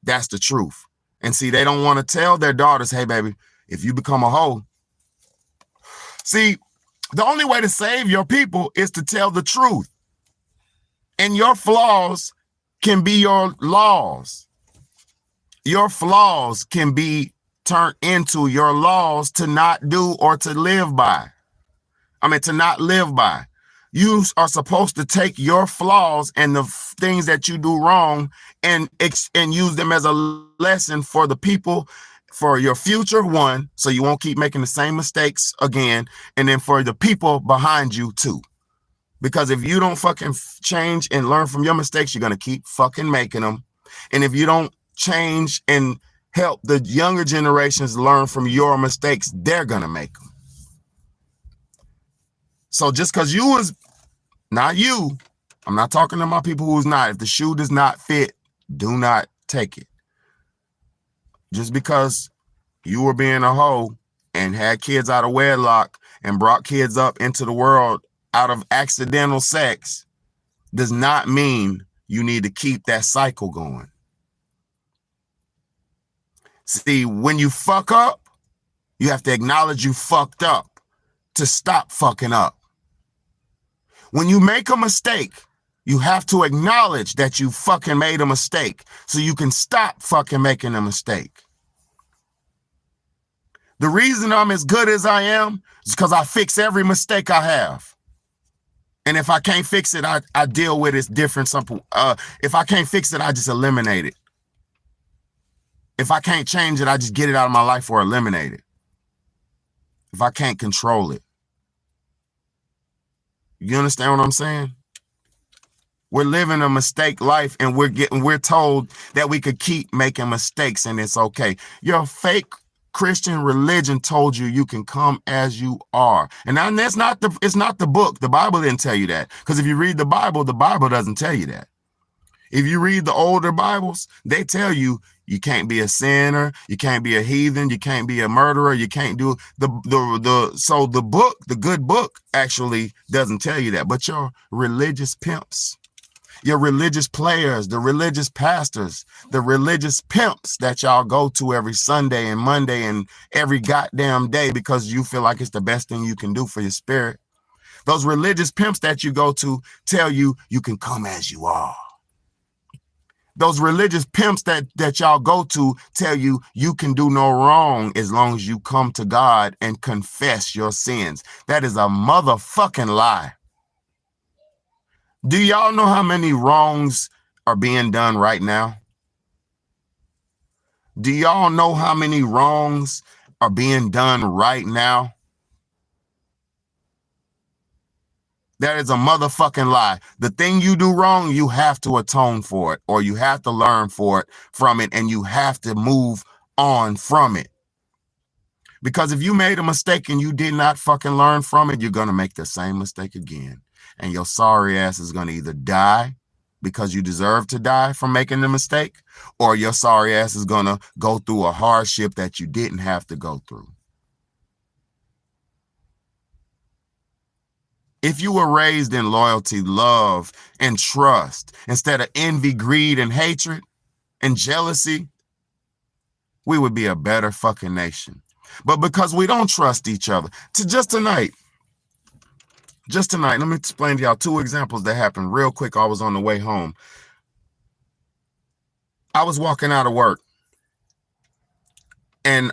That's the truth. And see, they don't want to tell their daughters, hey, baby, if you become a hoe. See, the only way to save your people is to tell the truth. And your flaws can be your laws. Your flaws can be turned into your laws to not do or to live by. To not live by. You are supposed to take your flaws and the things that you do wrong and use them as a lesson for the people, for your future, one, so you won't keep making the same mistakes again, and then for the people behind you too. Because if you don't fucking change and learn from your mistakes, you're going to keep fucking making them. And if you don't change and help the younger generations learn from your mistakes, they're going to make them. So just because you was not you, I'm not talking to my people who's not. If the shoe does not fit, do not take it. Just because you were being a hoe and had kids out of wedlock and brought kids up into the world out of accidental sex does not mean you need to keep that cycle going. See, when you fuck up, you have to acknowledge you fucked up to stop fucking up. When you make a mistake, you have to acknowledge that you fucking made a mistake so you can stop fucking making a mistake. The reason I'm as good as I am is because I fix every mistake I have. And if I can't fix it, I deal with it different. If I can't fix it, I just eliminate it. If I can't change it, I just get it out of my life or eliminate it. If I can't control it. You understand what I'm saying? We're living a mistake life and we're told that we could keep making mistakes and it's okay. Your fake Christian religion told you can come as you are. And it's not the book. The Bible didn't tell you that. Because if you read the Bible doesn't tell you that. If you read the older Bibles, they tell you can't be a sinner, you can't be a heathen, you can't be a murderer, you can't do so the book, the good book actually doesn't tell you that. But your religious pimps, your religious players, the religious pastors, the religious pimps that y'all go to every Sunday and Monday and every goddamn day because you feel like it's the best thing you can do for your spirit. Those religious pimps that you go to tell you can come as you are. Those religious pimps that y'all go to tell you can do no wrong as long as you come to God and confess your sins. That is a motherfucking lie. Do y'all know how many wrongs are being done right now? Do y'all know how many wrongs are being done right now? That is a motherfucking lie. The thing you do wrong, you have to atone for it, or you have to learn from it, and you have to move on from it. Because if you made a mistake and you did not fucking learn from it, you're going to make the same mistake again. And your sorry ass is going to either die because you deserve to die from making the mistake, or your sorry ass is going to go through a hardship that you didn't have to go through. If you were raised in loyalty, love, and trust, instead of envy, greed, and hatred, and jealousy, we would be a better fucking nation. But because we don't trust each other, just tonight, let me explain to y'all two examples that happened real quick. I was on the way home. I was walking out of work, and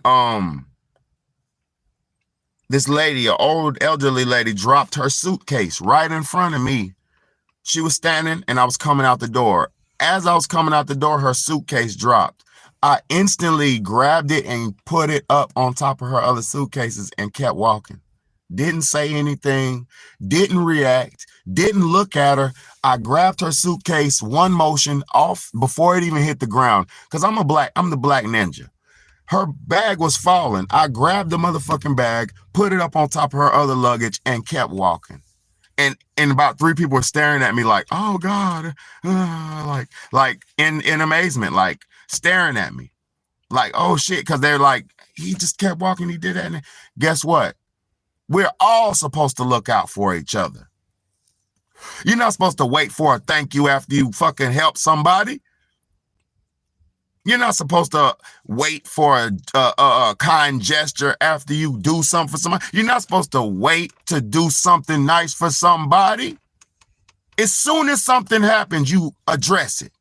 this lady, an old elderly lady, dropped her suitcase right in front of me. She was standing and I was coming out the door. As I was coming out the door, her suitcase dropped. I instantly grabbed it and put it up on top of her other suitcases and kept walking. Didn't say anything, didn't react, didn't look at her. I grabbed her suitcase, one motion off before it even hit the ground. Cause I'm the black ninja. Her bag was falling. I grabbed the motherfucking bag, put it up on top of her other luggage, and kept walking. And about 3 people were staring at me like, oh God, like in amazement, like staring at me. Like, oh shit, because they're like, he just kept walking, he did that. And guess what? We're all supposed to look out for each other. You're not supposed to wait for a thank you after you fucking help somebody. You're not supposed to wait for a kind gesture after you do something for somebody. You're not supposed to wait to do something nice for somebody. As soon as something happens, you address it.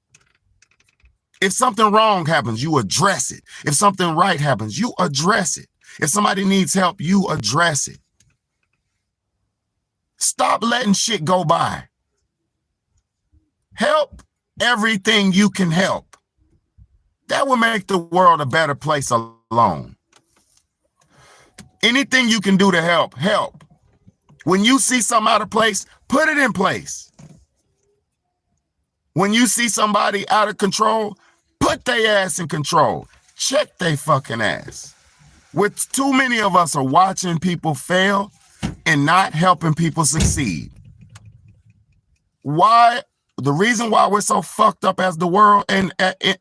If something wrong happens, you address it. If something right happens, you address it. If somebody needs help, you address it. Stop letting shit go by. Help everything you can help. That will make the world a better place alone. Anything you can do to help, help. When you see something out of place, put it in place. When you see somebody out of control, put their ass in control. Check they fucking ass. With too many of us are watching people fail and not helping people succeed. Why? The reason why we're so fucked up as the world and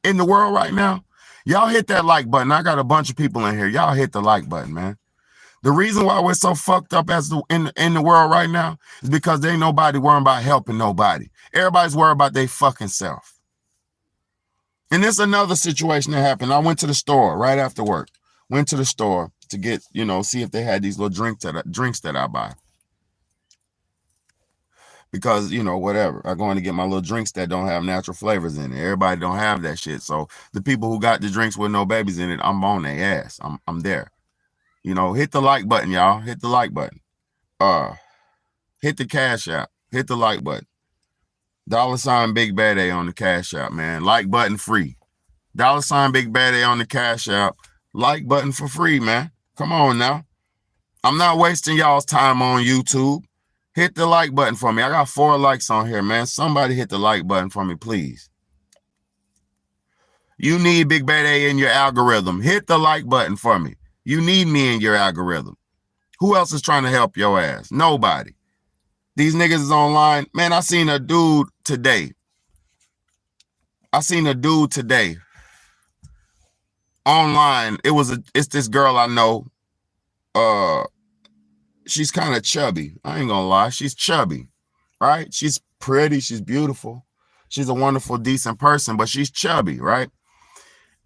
in the world right now, y'all hit that like button. I got a bunch of people in here. Y'all hit the like button, man. The reason why we're so fucked up as in the world right now is because there ain't nobody worrying about helping nobody. Everybody's worried about their fucking self. And there's another situation that happened. I went to the store right after work. Went to the store to get, see if they had these little drinks that I buy. Because, whatever. I'm going to get my little drinks that don't have natural flavors in it. Everybody don't have that shit. So the people who got the drinks with no babies in it, I'm on their ass. I'm there. Hit the like button, y'all. Hit the like button. Hit the Cash App. Hit the like button. $ Big Bad A on the Cash App, man. Like button free. $ Big Bad A on the Cash App. Like button for free, man. Come on now. I'm not wasting y'all's time on YouTube. Hit the like button for me. I got 4 likes on here, man. Somebody hit the like button for me, please. You need Big Bad A in your algorithm. Hit the like button for me. You need me in your algorithm. Who else is trying to help your ass? Nobody. These niggas is online. Man, I seen a dude today. Online. It's this girl I know. She's kind of chubby. I ain't gonna lie. She's chubby, right? She's pretty. She's beautiful. She's a wonderful, decent person, but she's chubby, right?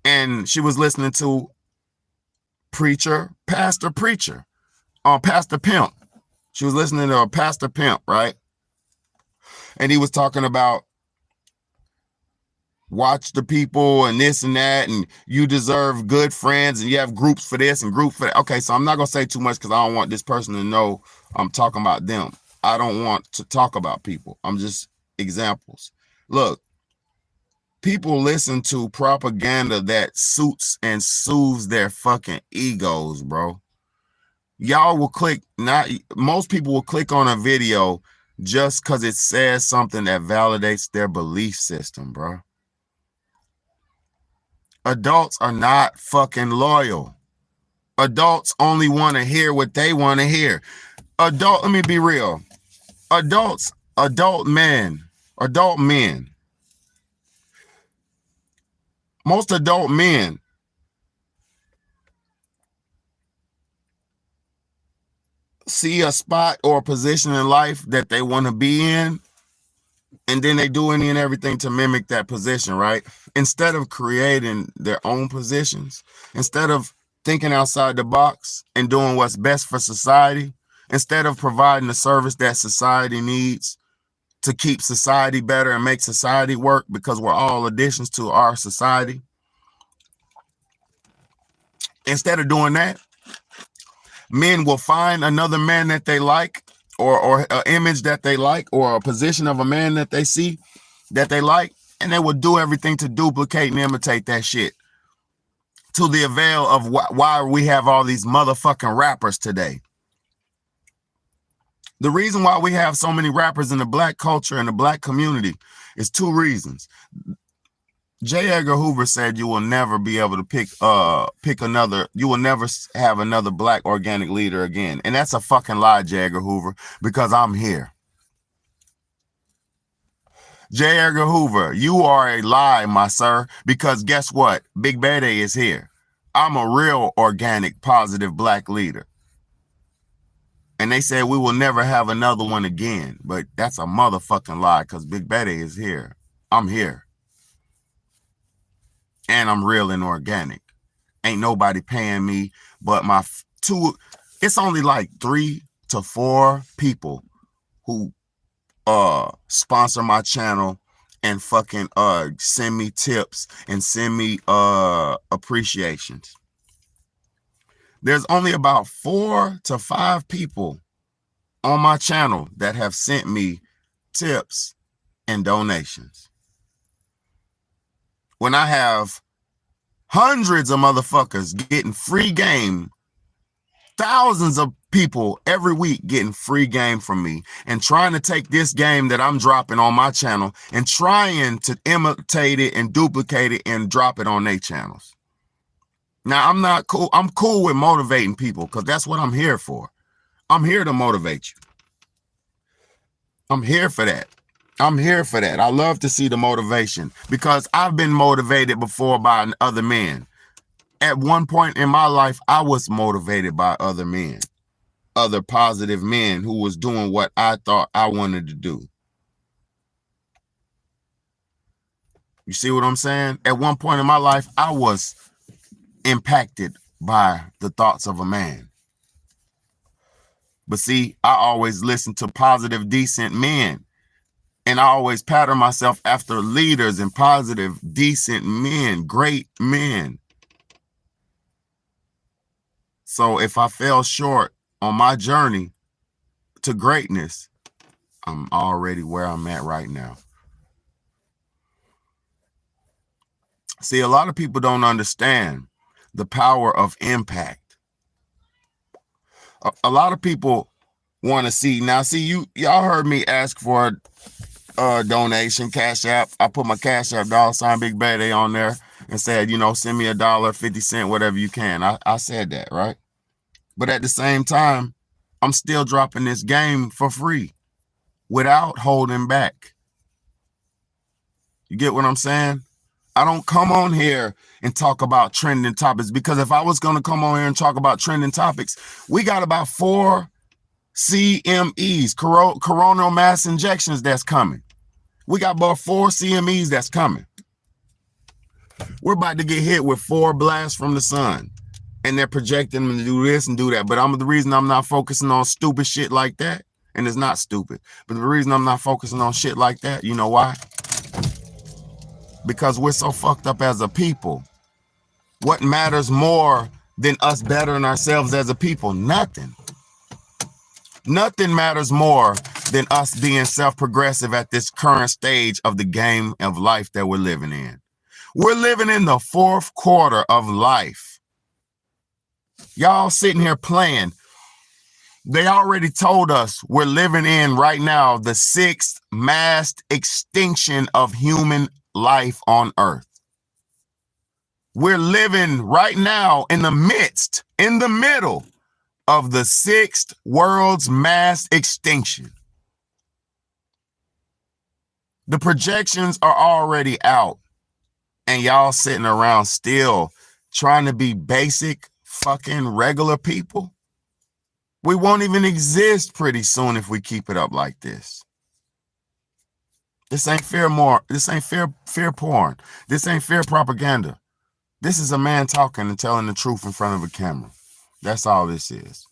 And she was listening to Pastor Pimp. She was listening to a Pastor Pimp, right? And he was talking about watch the people and this and that, and you deserve good friends, and you have groups for this and group for that. Okay, so I'm not gonna say too much because I don't want this person to know I'm talking about them. I don't want to talk about people. I'm just examples. Look, people listen to propaganda that suits and soothes their fucking egos, bro. Y'all will most people will click on a video just because it says something that validates their belief system, bro. Adults are not fucking loyal. Adults only want to hear what they want to hear. Let me be real. Adult men. Most adult men see a spot or a position in life that they want to be in, and then they do any and everything to mimic that position, right? Instead of creating their own positions, instead of thinking outside the box and doing what's best for society, instead of providing the service that society needs to keep society better and make society work, because we're all additions to our society. Instead of doing that, men will find another man that they like, or an image that they like, or a position of a man that they see that they like, and they will do everything to duplicate and imitate that shit. to the avail of why we have all these motherfucking rappers today. The reason why we have so many rappers in the black culture and the black community is two reasons. J. Edgar Hoover said you will never be able to pick another, you will never have another black organic leader again. And that's a fucking lie, J. Edgar Hoover, because I'm here. J. Edgar Hoover, you are a lie, my sir, because guess what? Big Bad A is here. I'm a real organic, positive black leader. And they said we will never have another one again, but that's a motherfucking lie because Big Bad A is here. I'm here. And I'm real and organic. Ain't nobody paying me but my it's only like 3 to 4 people who sponsor my channel and fucking send me tips and send me appreciations. There's only about 4 to 5 people on my channel that have sent me tips and donations. When I have hundreds of motherfuckers getting free game, thousands of people every week getting free game from me and trying to take this game that I'm dropping on my channel and trying to imitate it and duplicate it and drop it on their channels. Now, I'm not cool. I'm cool with motivating people because that's what I'm here for. I'm here to motivate you. I'm here for that. I'm here for that. I love to see the motivation because I've been motivated before by other men. At one point in my life, I was motivated by other men, other positive men who was doing what I thought I wanted to do. You see what I'm saying? At one point in my life, I was impacted by the thoughts of a man. But see, I always listen to positive, decent men. And I always pattern myself after leaders and positive, decent men, great men. So if I fell short on my journey to greatness, I'm already where I'm at right now. See, a lot of people don't understand the power of impact. A lot of people want to see. Now, see, y'all heard me ask for a donation, Cash App. I put my Cash App, $ Big Bad A on there and said, send me $1, 50 cents, whatever you can. I said that, right? But at the same time, I'm still dropping this game for free without holding back. You get what I'm saying? I don't come on here and talk about trending topics because if I was going to come on here and talk about trending topics, we got about 4 CMEs, coronal mass injections that's coming. We got about 4 CMEs that's coming. We're about to get hit with 4 blasts from the sun. And they're projecting them to do this and do that. But the reason I'm not focusing on stupid shit like that, and it's not stupid, but the reason I'm not focusing on shit like that, you know why? Because we're so fucked up as a people. What matters more than us bettering ourselves as a people? Nothing. Nothing matters more than us being self-progressive at this current stage of the game of life that we're living in. We're living in the 4th quarter of life. Y'all sitting here playing. They already told us we're living in right now the 6th mass extinction of human life on Earth. We're living right now in the middle of the 6th world's mass extinction. The projections are already out, and y'all sitting around still trying to be basic fucking regular people. We won't even exist pretty soon if we keep it up like this. This ain't fear porn. This ain't fear propaganda. This is a man talking and telling the truth in front of a camera. That's all this is.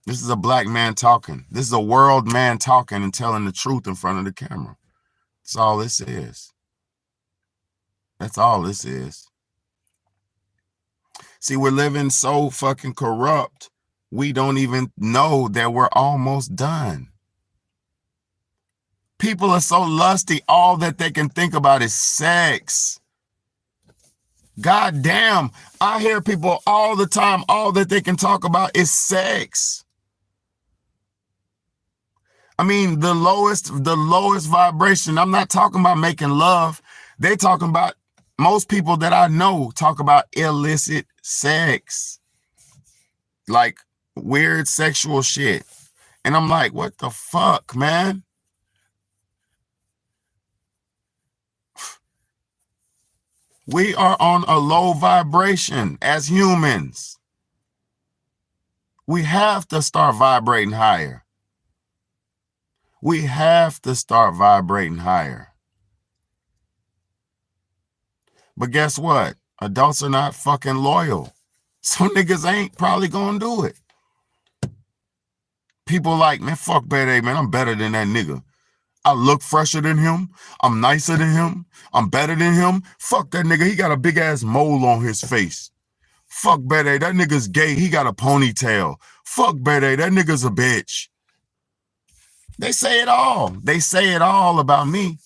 This is a black man talking. This is a world man talking and telling the truth in front of the camera. That's all this is. That's all this is. See, we're living so fucking corrupt, we don't even know that we're almost done. People are so lusty, all that they can think about is sex. God damn, I hear people all the time, all that they can talk about is sex. I mean, the lowest vibration. I'm not talking about making love. They talking about, most people that I know talk about illicit sex. Like weird sexual shit. And I'm like, what the fuck, man? We are on a low vibration as humans. We have to start vibrating higher. We have to start vibrating higher. But guess what? Adults are not fucking loyal. So niggas ain't probably gonna do it. People like, man, fuck Bad A, man. I'm better than that nigga. I look fresher than him. I'm nicer than him. I'm better than him. Fuck that nigga. He got a big ass mole on his face. Fuck Bad A. That nigga's gay. He got a ponytail. Fuck Bad A. That nigga's a bitch. They say it all. They say it all about me.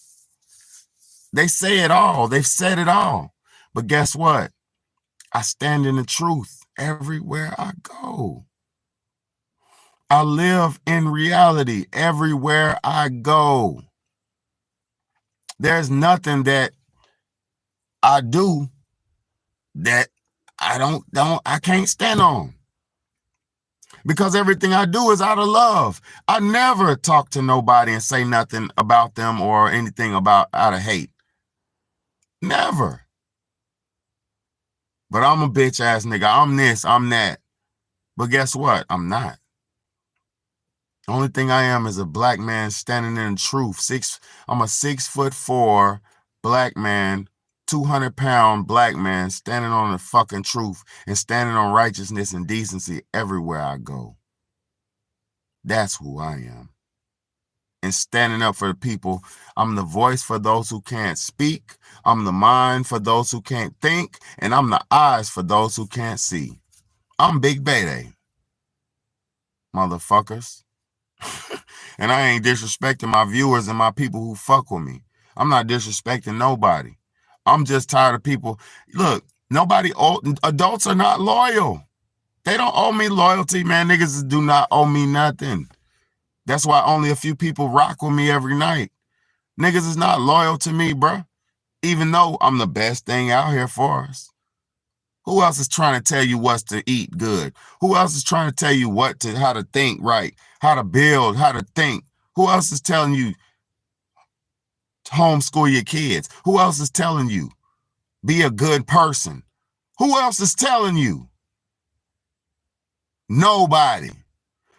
They say it all. They've said it all. But guess what? I stand in the truth everywhere I go. I live in reality everywhere I go. There's nothing that I do that I can't stand on. Because everything I do is out of love. I never talk to nobody and say nothing about them or anything out of hate. Never. But I'm a bitch ass nigga. I'm this, I'm that. But guess what? I'm not. The only thing I am is a black man standing in the truth. I'm a 6'4" black man, 200-pound black man standing on the fucking truth and standing on righteousness and decency everywhere I go. That's who I am. And standing up for the people. I'm the voice for those who can't speak. I'm the mind for those who can't think. And I'm the eyes for those who can't see. I'm Big Bede. Motherfuckers. And I ain't disrespecting my viewers and my people who fuck with me. I'm not disrespecting nobody. I'm just tired of people. Look, adults are not loyal. They don't owe me loyalty, man. Niggas do not owe me nothing. That's why only a few people rock with me every night. Niggas is not loyal to me, bruh. Even though I'm the best thing out here for us. Who else is trying to tell you what to eat good? Who else is trying to tell you how to think right, how to build, how to think? Who else is telling you to homeschool your kids? Who else is telling you be a good person? Who else is telling you? Nobody.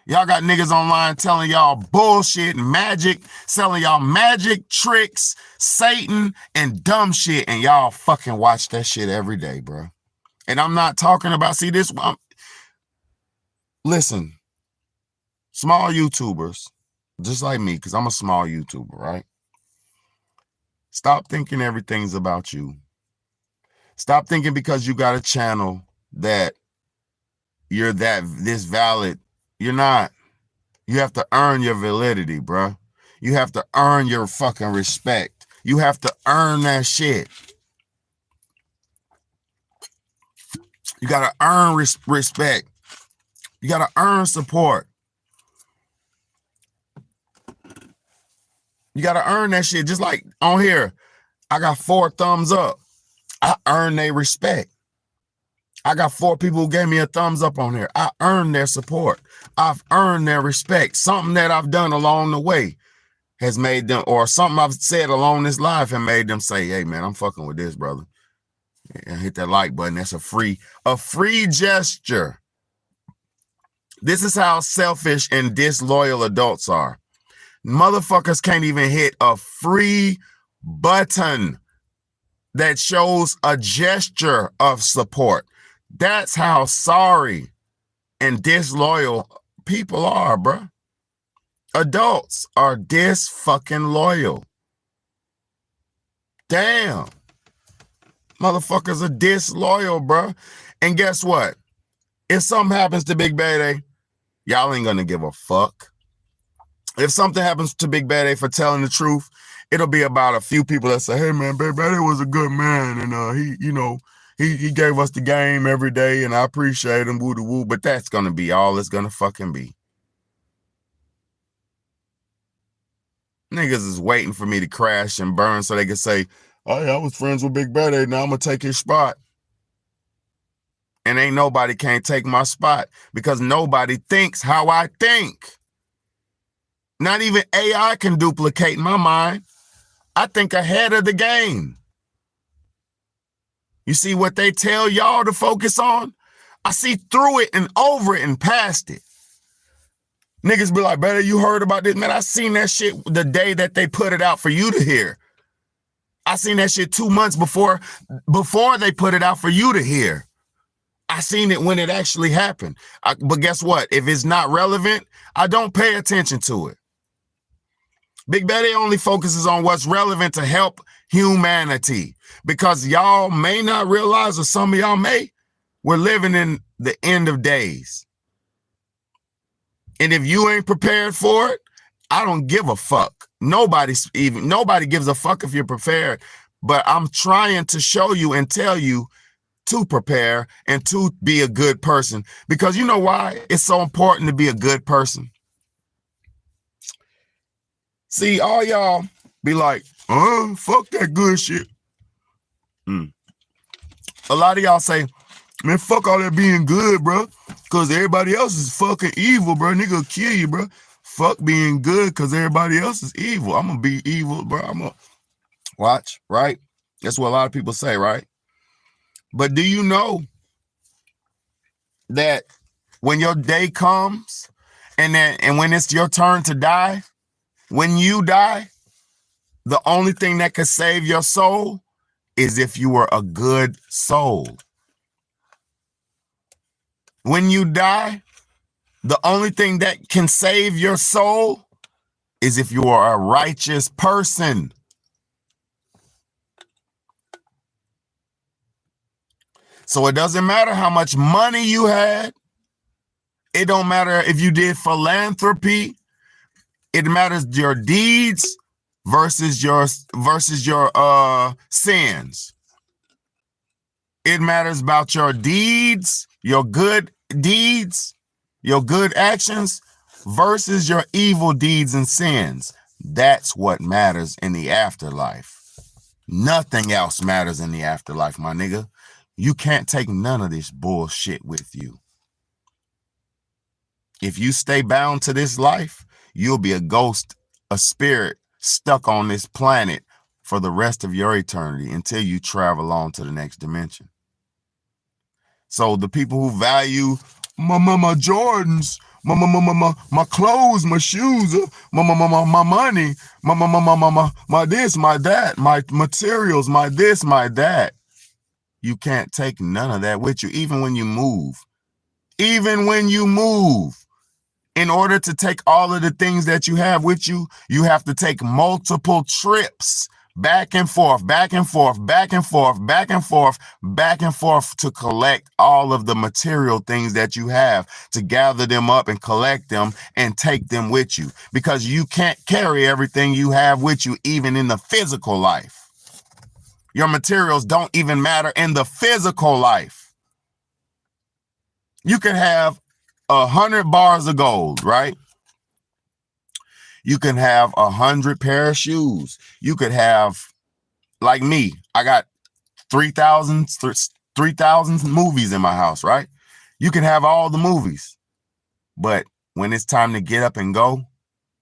Y'all got niggas online telling y'all bullshit, magic, selling y'all magic, tricks, Satan, and dumb shit, and y'all fucking watch that shit every day, bro. And I'm not talking about, see this, listen, small YouTubers, just like me, because I'm a small YouTuber, right? Stop thinking everything's about you. Stop thinking because you got a channel that you're this valid. You're not. You have to earn your validity, bro. You have to earn your fucking respect. You have to earn that shit. You got to earn respect. You got to earn support. You got to earn that shit. Just like on here, I got 4 thumbs up. I earn their respect. I got 4 people who gave me a thumbs up on here. I earned their support. I've earned their respect. Something that I've done along the way has made them, or something I've said along this life and made them say, hey man, I'm fucking with this, brother. And hit that like button. That's a free gesture. This is how selfish and disloyal adults are. Motherfuckers can't even hit a free button that shows a gesture of support. That's how sorry and disloyal people are, bro. Adults are fucking loyal. Damn. Motherfuckers are disloyal, bro. And guess what? If something happens to Big Bad A, y'all ain't gonna give a fuck. If something happens to Big Bad A for telling the truth, it'll be about a few people that say, hey man, Big Bad A was a good man, and he gave us the game every day, and I appreciate him, woo woo. But that's gonna be all it's gonna fucking be. Niggas is waiting for me to crash and burn so they can say, "Oh yeah, I was friends with Big Bad A. Now I'm gonna take his spot." And ain't nobody can't take my spot because nobody thinks how I think. Not even AI can duplicate my mind. I think ahead of the game. You see what they tell y'all to focus on? I see through it and over it and past it. Niggas be like, "Better, you heard about this?" Man, I seen that shit the day that they put it out for you to hear. I seen that shit 2 months before they put it out for you to hear. I seen it when it actually happened. But guess what? If it's not relevant, I don't pay attention to it. Big Betty only focuses on what's relevant to help humanity. Because y'all may not realize, or some of y'all may, we're living in the end of days. And if you ain't prepared for it, I don't give a fuck. Nobody gives a fuck if you're prepared. But I'm trying to show you and tell you to prepare and to be a good person. Because you know why it's so important to be a good person? See, all y'all be like, fuck that good shit. A lot of y'all say, "Man, fuck all that being good, bro. Because everybody else is fucking evil, bro. Nigga will kill you, bro. Fuck being good because everybody else is evil. I'm going to be evil, bro. I'm going to watch, right? That's what a lot of people say, right? But do you know that when your day comes and when it's your turn to die, when you die, the only thing that could save your soul is if you were a good soul. When you die, the only thing that can save your soul is if you are a righteous person. So it doesn't matter how much money you had. It don't matter if you did philanthropy. It matters your deeds versus your sins. It matters about your deeds, your good deeds, your good actions versus your evil deeds and sins. That's what matters in the afterlife. Nothing else matters in the afterlife, my nigga. You can't take none of this bullshit with you. If you stay bound to this life, you'll be a ghost, a spirit stuck on this planet for the rest of your eternity until you travel on to the next dimension. So the people who value my Jordans, my clothes, my shoes, my money, my this, my that, my materials, my this, my that. You can't take none of that with you, even when you move. Even when you move. In order to take all of the things that you have with you, you have to take multiple trips back and forth, back and forth, back and forth, back and forth, back and forth to collect all of the material things that you have, to gather them up and collect them and take them with you, because you can't carry everything you have with you, even in the physical life. Your materials don't even matter in the physical life. You can have 100 bars of gold, right? You can have 100 pair of shoes. You could have, like me, I got 3,000 movies in my house, right? You can have all the movies, but when it's time to get up and go,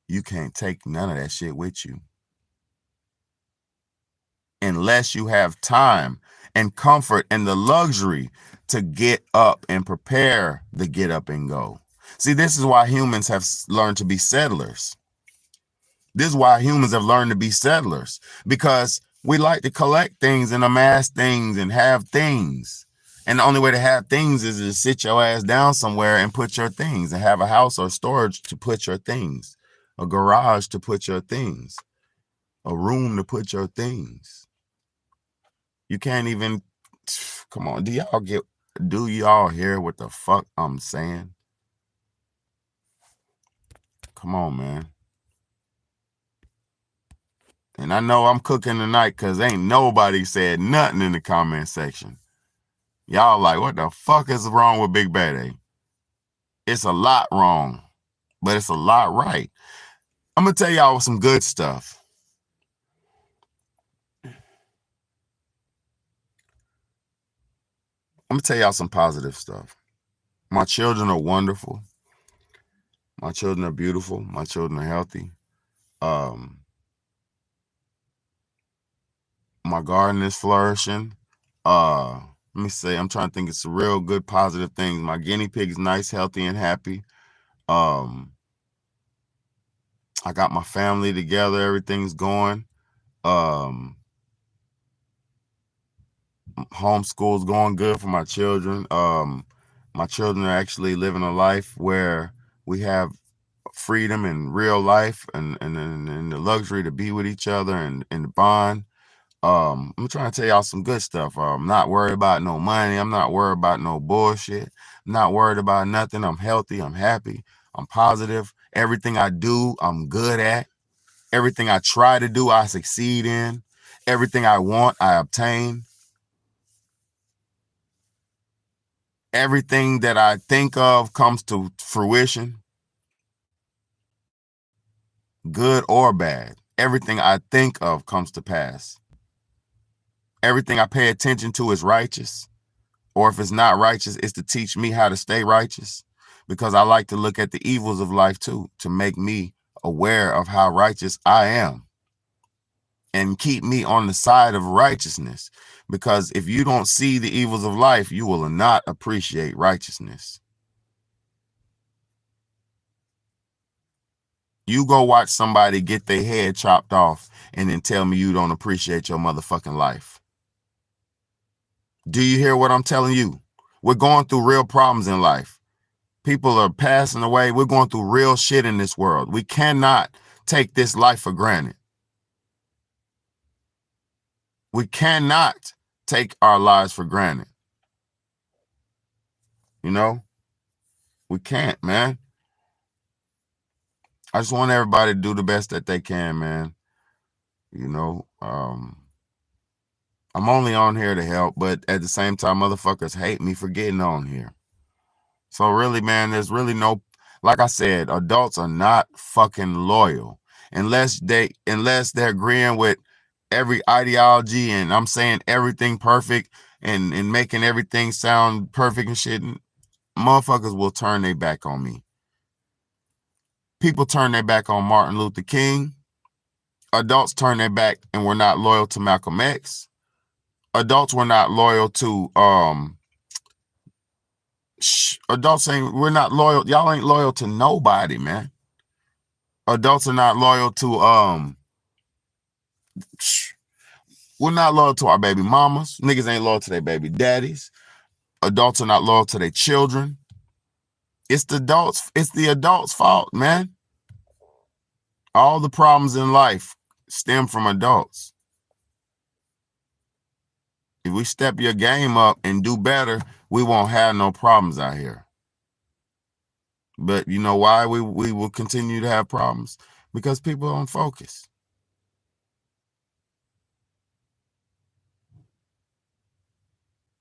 you can't take none of that shit with you. Unless you have time and comfort and the luxury to get up and prepare the get up and go. See, this is why humans have learned to be settlers. This is why humans have learned to be settlers, because we like to collect things and amass things and have things. And the only way to have things is to sit your ass down somewhere and put your things, and have a house or storage to put your things, a garage to put your things, a room to put your things. You can't even, come on, do y'all hear what the fuck I'm saying? Come on, man. And I know I'm cooking tonight because ain't nobody said nothing in the comment section. Y'all like, what the fuck is wrong with Big Bad A? It's a lot wrong, but it's a lot right. I'm gonna tell y'all some good stuff. I'm gonna tell y'all some positive stuff. My children are wonderful. My children are beautiful. My children are healthy. My garden is flourishing. Let me say, I'm trying to think of some real good positive things. My guinea pig's nice, healthy, and happy. I got my family together. Everything's going. Homeschool's going good for my children. My children are actually living a life where we have freedom in real life and the luxury to be with each other and the bond. I'm trying to tell y'all some good stuff. I'm not worried about no money. I'm not worried about no bullshit. I'm not worried about nothing. I'm healthy. I'm happy. I'm positive. Everything I do, I'm good at. Everything I try to do, I succeed in. Everything I want, I obtain. Everything that I think of comes to fruition, good or bad. Everything I think of comes to pass. Everything I pay attention to is righteous. Or if it's not righteous, it's to teach me how to stay righteous. Because I like to look at the evils of life too, to make me aware of how righteous I am. And keep me on the side of righteousness. Because if you don't see the evils of life, you will not appreciate righteousness. You go watch somebody get their head chopped off and then tell me you don't appreciate your motherfucking life. Do you hear what I'm telling you? We're going through real problems in life. People are passing away. We're going through real shit in this world. We cannot take this life for granted. We cannot take our lives for granted. You know? We can't, man. I just want everybody to do the best that they can, man. You know, I'm only on here to help, but at the same time, motherfuckers hate me for getting on here. So really, man, there's really no, like I said, adults are not fucking loyal unless they're agreeing with every ideology and I'm saying everything perfect and making everything sound perfect and shit. Motherfuckers will turn their back on me. People turn their back on Martin Luther King. Adults turn their back and were not loyal to Malcolm X. Adults were not loyal to adults saying we're not loyal. Y'all ain't loyal to nobody, man. Adults are not loyal to we're not loyal to our baby mamas. Niggas ain't loyal to their baby daddies. Adults are not loyal to their children. It's the adults' fault, man. All the problems in life stem from adults. If we step your game up and do better, we won't have no problems out here. But you know why we will continue to have problems? Because people don't focus.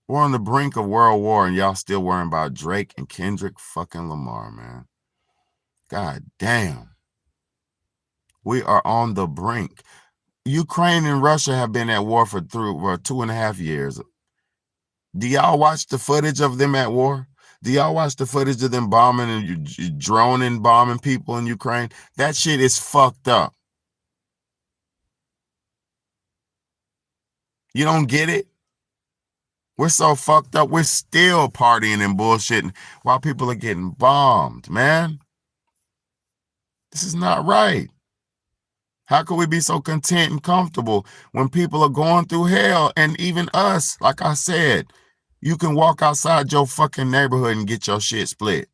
We're on the brink of World War and y'all still worrying about Drake and Kendrick fucking Lamar, man. God damn. We are on the brink. Ukraine and Russia have been at war for 2.5 years. Do y'all watch the footage of them at war? Do y'all watch the footage of them bombing and droning, bombing people in Ukraine? That shit is fucked up. You don't get it? We're so fucked up. We're still partying and bullshitting while people are getting bombed, man. This is not right. How can we be so content and comfortable when people are going through hell? And even us, like I said, you can walk outside your fucking neighborhood and get your shit split.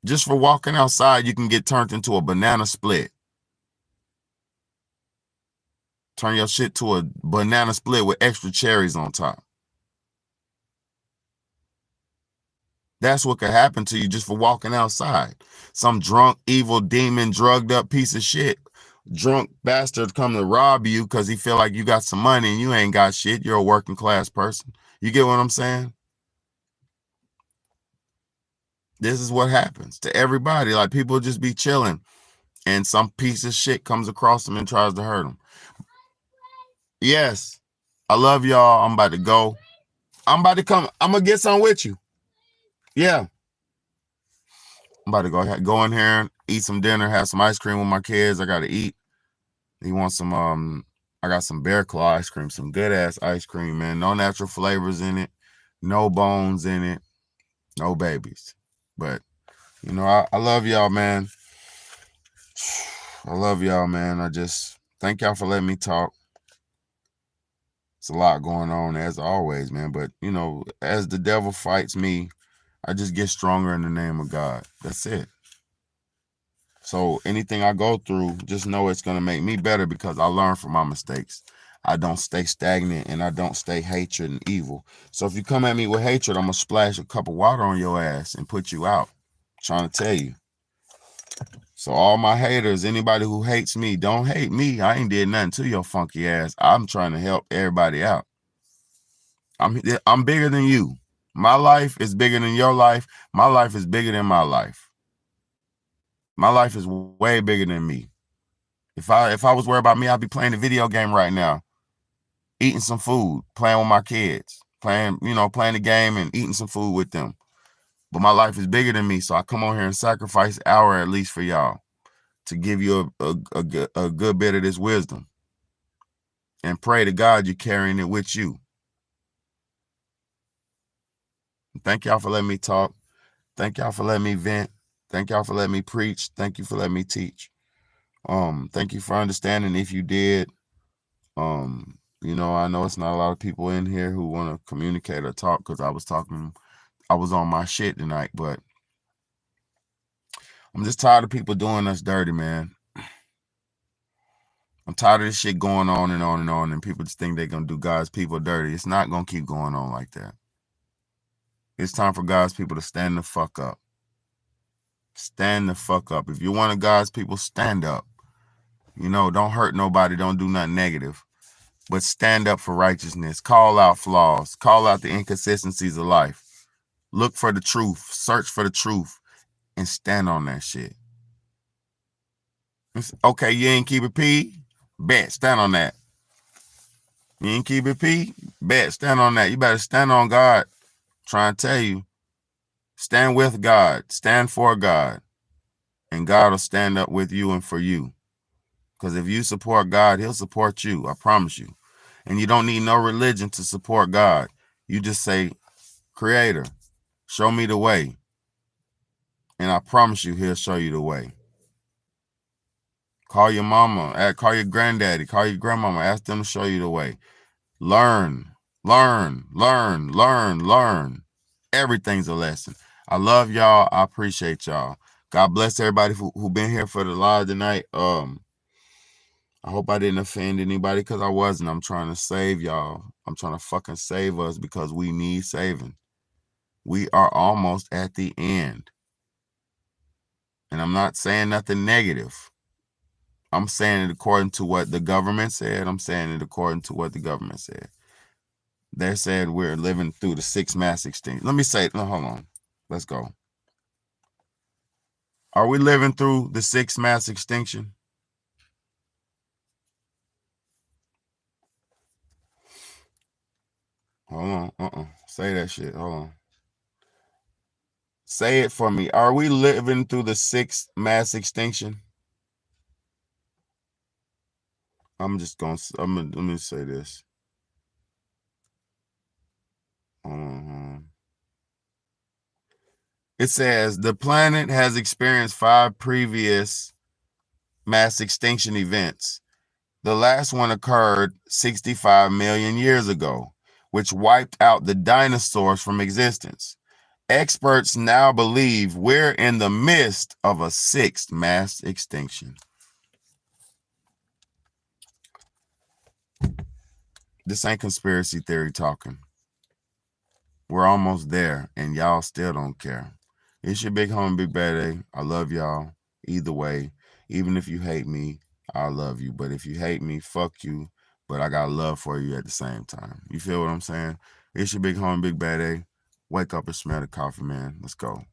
Just for walking outside, you can get turned into a banana split. Turn your shit to a banana split with extra cherries on top. That's what could happen to you just for walking outside. Some drunk, evil, demon, drugged up piece of shit drunk bastard come to rob you because he feel like you got some money and you ain't got shit. You're a working class person. You get what I'm saying? This is what happens to everybody. Like, people just be chilling and some piece of shit comes across them and tries to hurt them. Yes, I love y'all. I'm about to go. I'm about to come. I'm gonna get some with you. Yeah, I'm about to go in here, eat some dinner, have some ice cream with my kids. I gotta eat. He wants some I got some Bear Claw ice cream, some good ass ice cream, man. No natural flavors in it, no bones in it, no babies. But you know, I love y'all, man. I love y'all, man. I just thank y'all for letting me talk. It's a lot going on as always, man. But you know, as the devil fights me, I just get stronger in the name of God. That's it. So anything I go through, just know it's gonna make me better because I learn from my mistakes. I don't stay stagnant and I don't stay hatred and evil. So if you come at me with hatred, I'm gonna splash a cup of water on your ass and put you out. I'm trying to tell you. So all my haters, anybody who hates me, don't hate me. I ain't did nothing to your funky ass. I'm trying to help everybody out. I'm bigger than you. My life is bigger than your life. My life is bigger than my life. My life is way bigger than me. If I was worried about me, I'd be playing a video game right now, eating some food, playing with my kids, playing the game and eating some food with them. But my life is bigger than me, so I come on here and sacrifice an hour at least for y'all to give you a good bit of this wisdom. And pray to God you're carrying it with you. Thank y'all for letting me talk. Thank y'all for letting me vent. Thank y'all for letting me preach. Thank you for letting me teach. Thank you for understanding if you did. You know, I know it's not a lot of people in here who want to communicate or talk because I was on my shit tonight, but I'm just tired of people doing us dirty, man. I'm tired of this shit going on and on and on, and people just think they're going to do God's people dirty. It's not going to keep going on like that. It's time for God's people to stand the fuck up. Stand the fuck up. If you're one of God's people, stand up. You know, don't hurt nobody. Don't do nothing negative. But stand up for righteousness. Call out flaws. Call out the inconsistencies of life. Look for the truth. Search for the truth. And stand on that shit. Okay, you ain't keep it P? Bet. Stand on that. You ain't keep it P? Bet. Stand on that. You better stand on God. Trying to tell you. Stand with God. Stand for God. And God will stand up with you and for you. Because if you support God, he'll support you. I promise you. And you don't need no religion to support God. You just say, Creator, show me the way. And I promise you, he'll show you the way. Call your mama, call your granddaddy, call your grandmama, ask them to show you the way. Learn, learn, learn, learn, learn. Everything's a lesson. I love y'all. I appreciate y'all. God bless everybody who been here for the live tonight. I hope I didn't offend anybody because I wasn't. I'm trying to save y'all. I'm trying to fucking save us because we need saving. We are almost at the end. And I'm not saying nothing negative. I'm saying it according to what the government said. I'm saying it according to what the government said. They said we're living through the 6th mass extinction. Let me say, no, hold on. Let's go. Are we living through the 6th mass extinction? Hold on. Say that shit. Hold on. Say it for me. Are we living through the 6th mass extinction? Let me say this. It says the planet has experienced 5 previous mass extinction events. The last one occurred 65 million years ago, which wiped out the dinosaurs from existence. Experts now believe we're in the midst of a 6th mass extinction. This ain't conspiracy theory talking. We're almost there, and y'all still don't care. It's your big homie, Big Bad A. I love y'all. Either way, even if you hate me, I love you. But if you hate me, fuck you. But I got love for you at the same time. You feel what I'm saying? It's your big homie, Big Bad A. Wake up and smell the coffee, man. Let's go.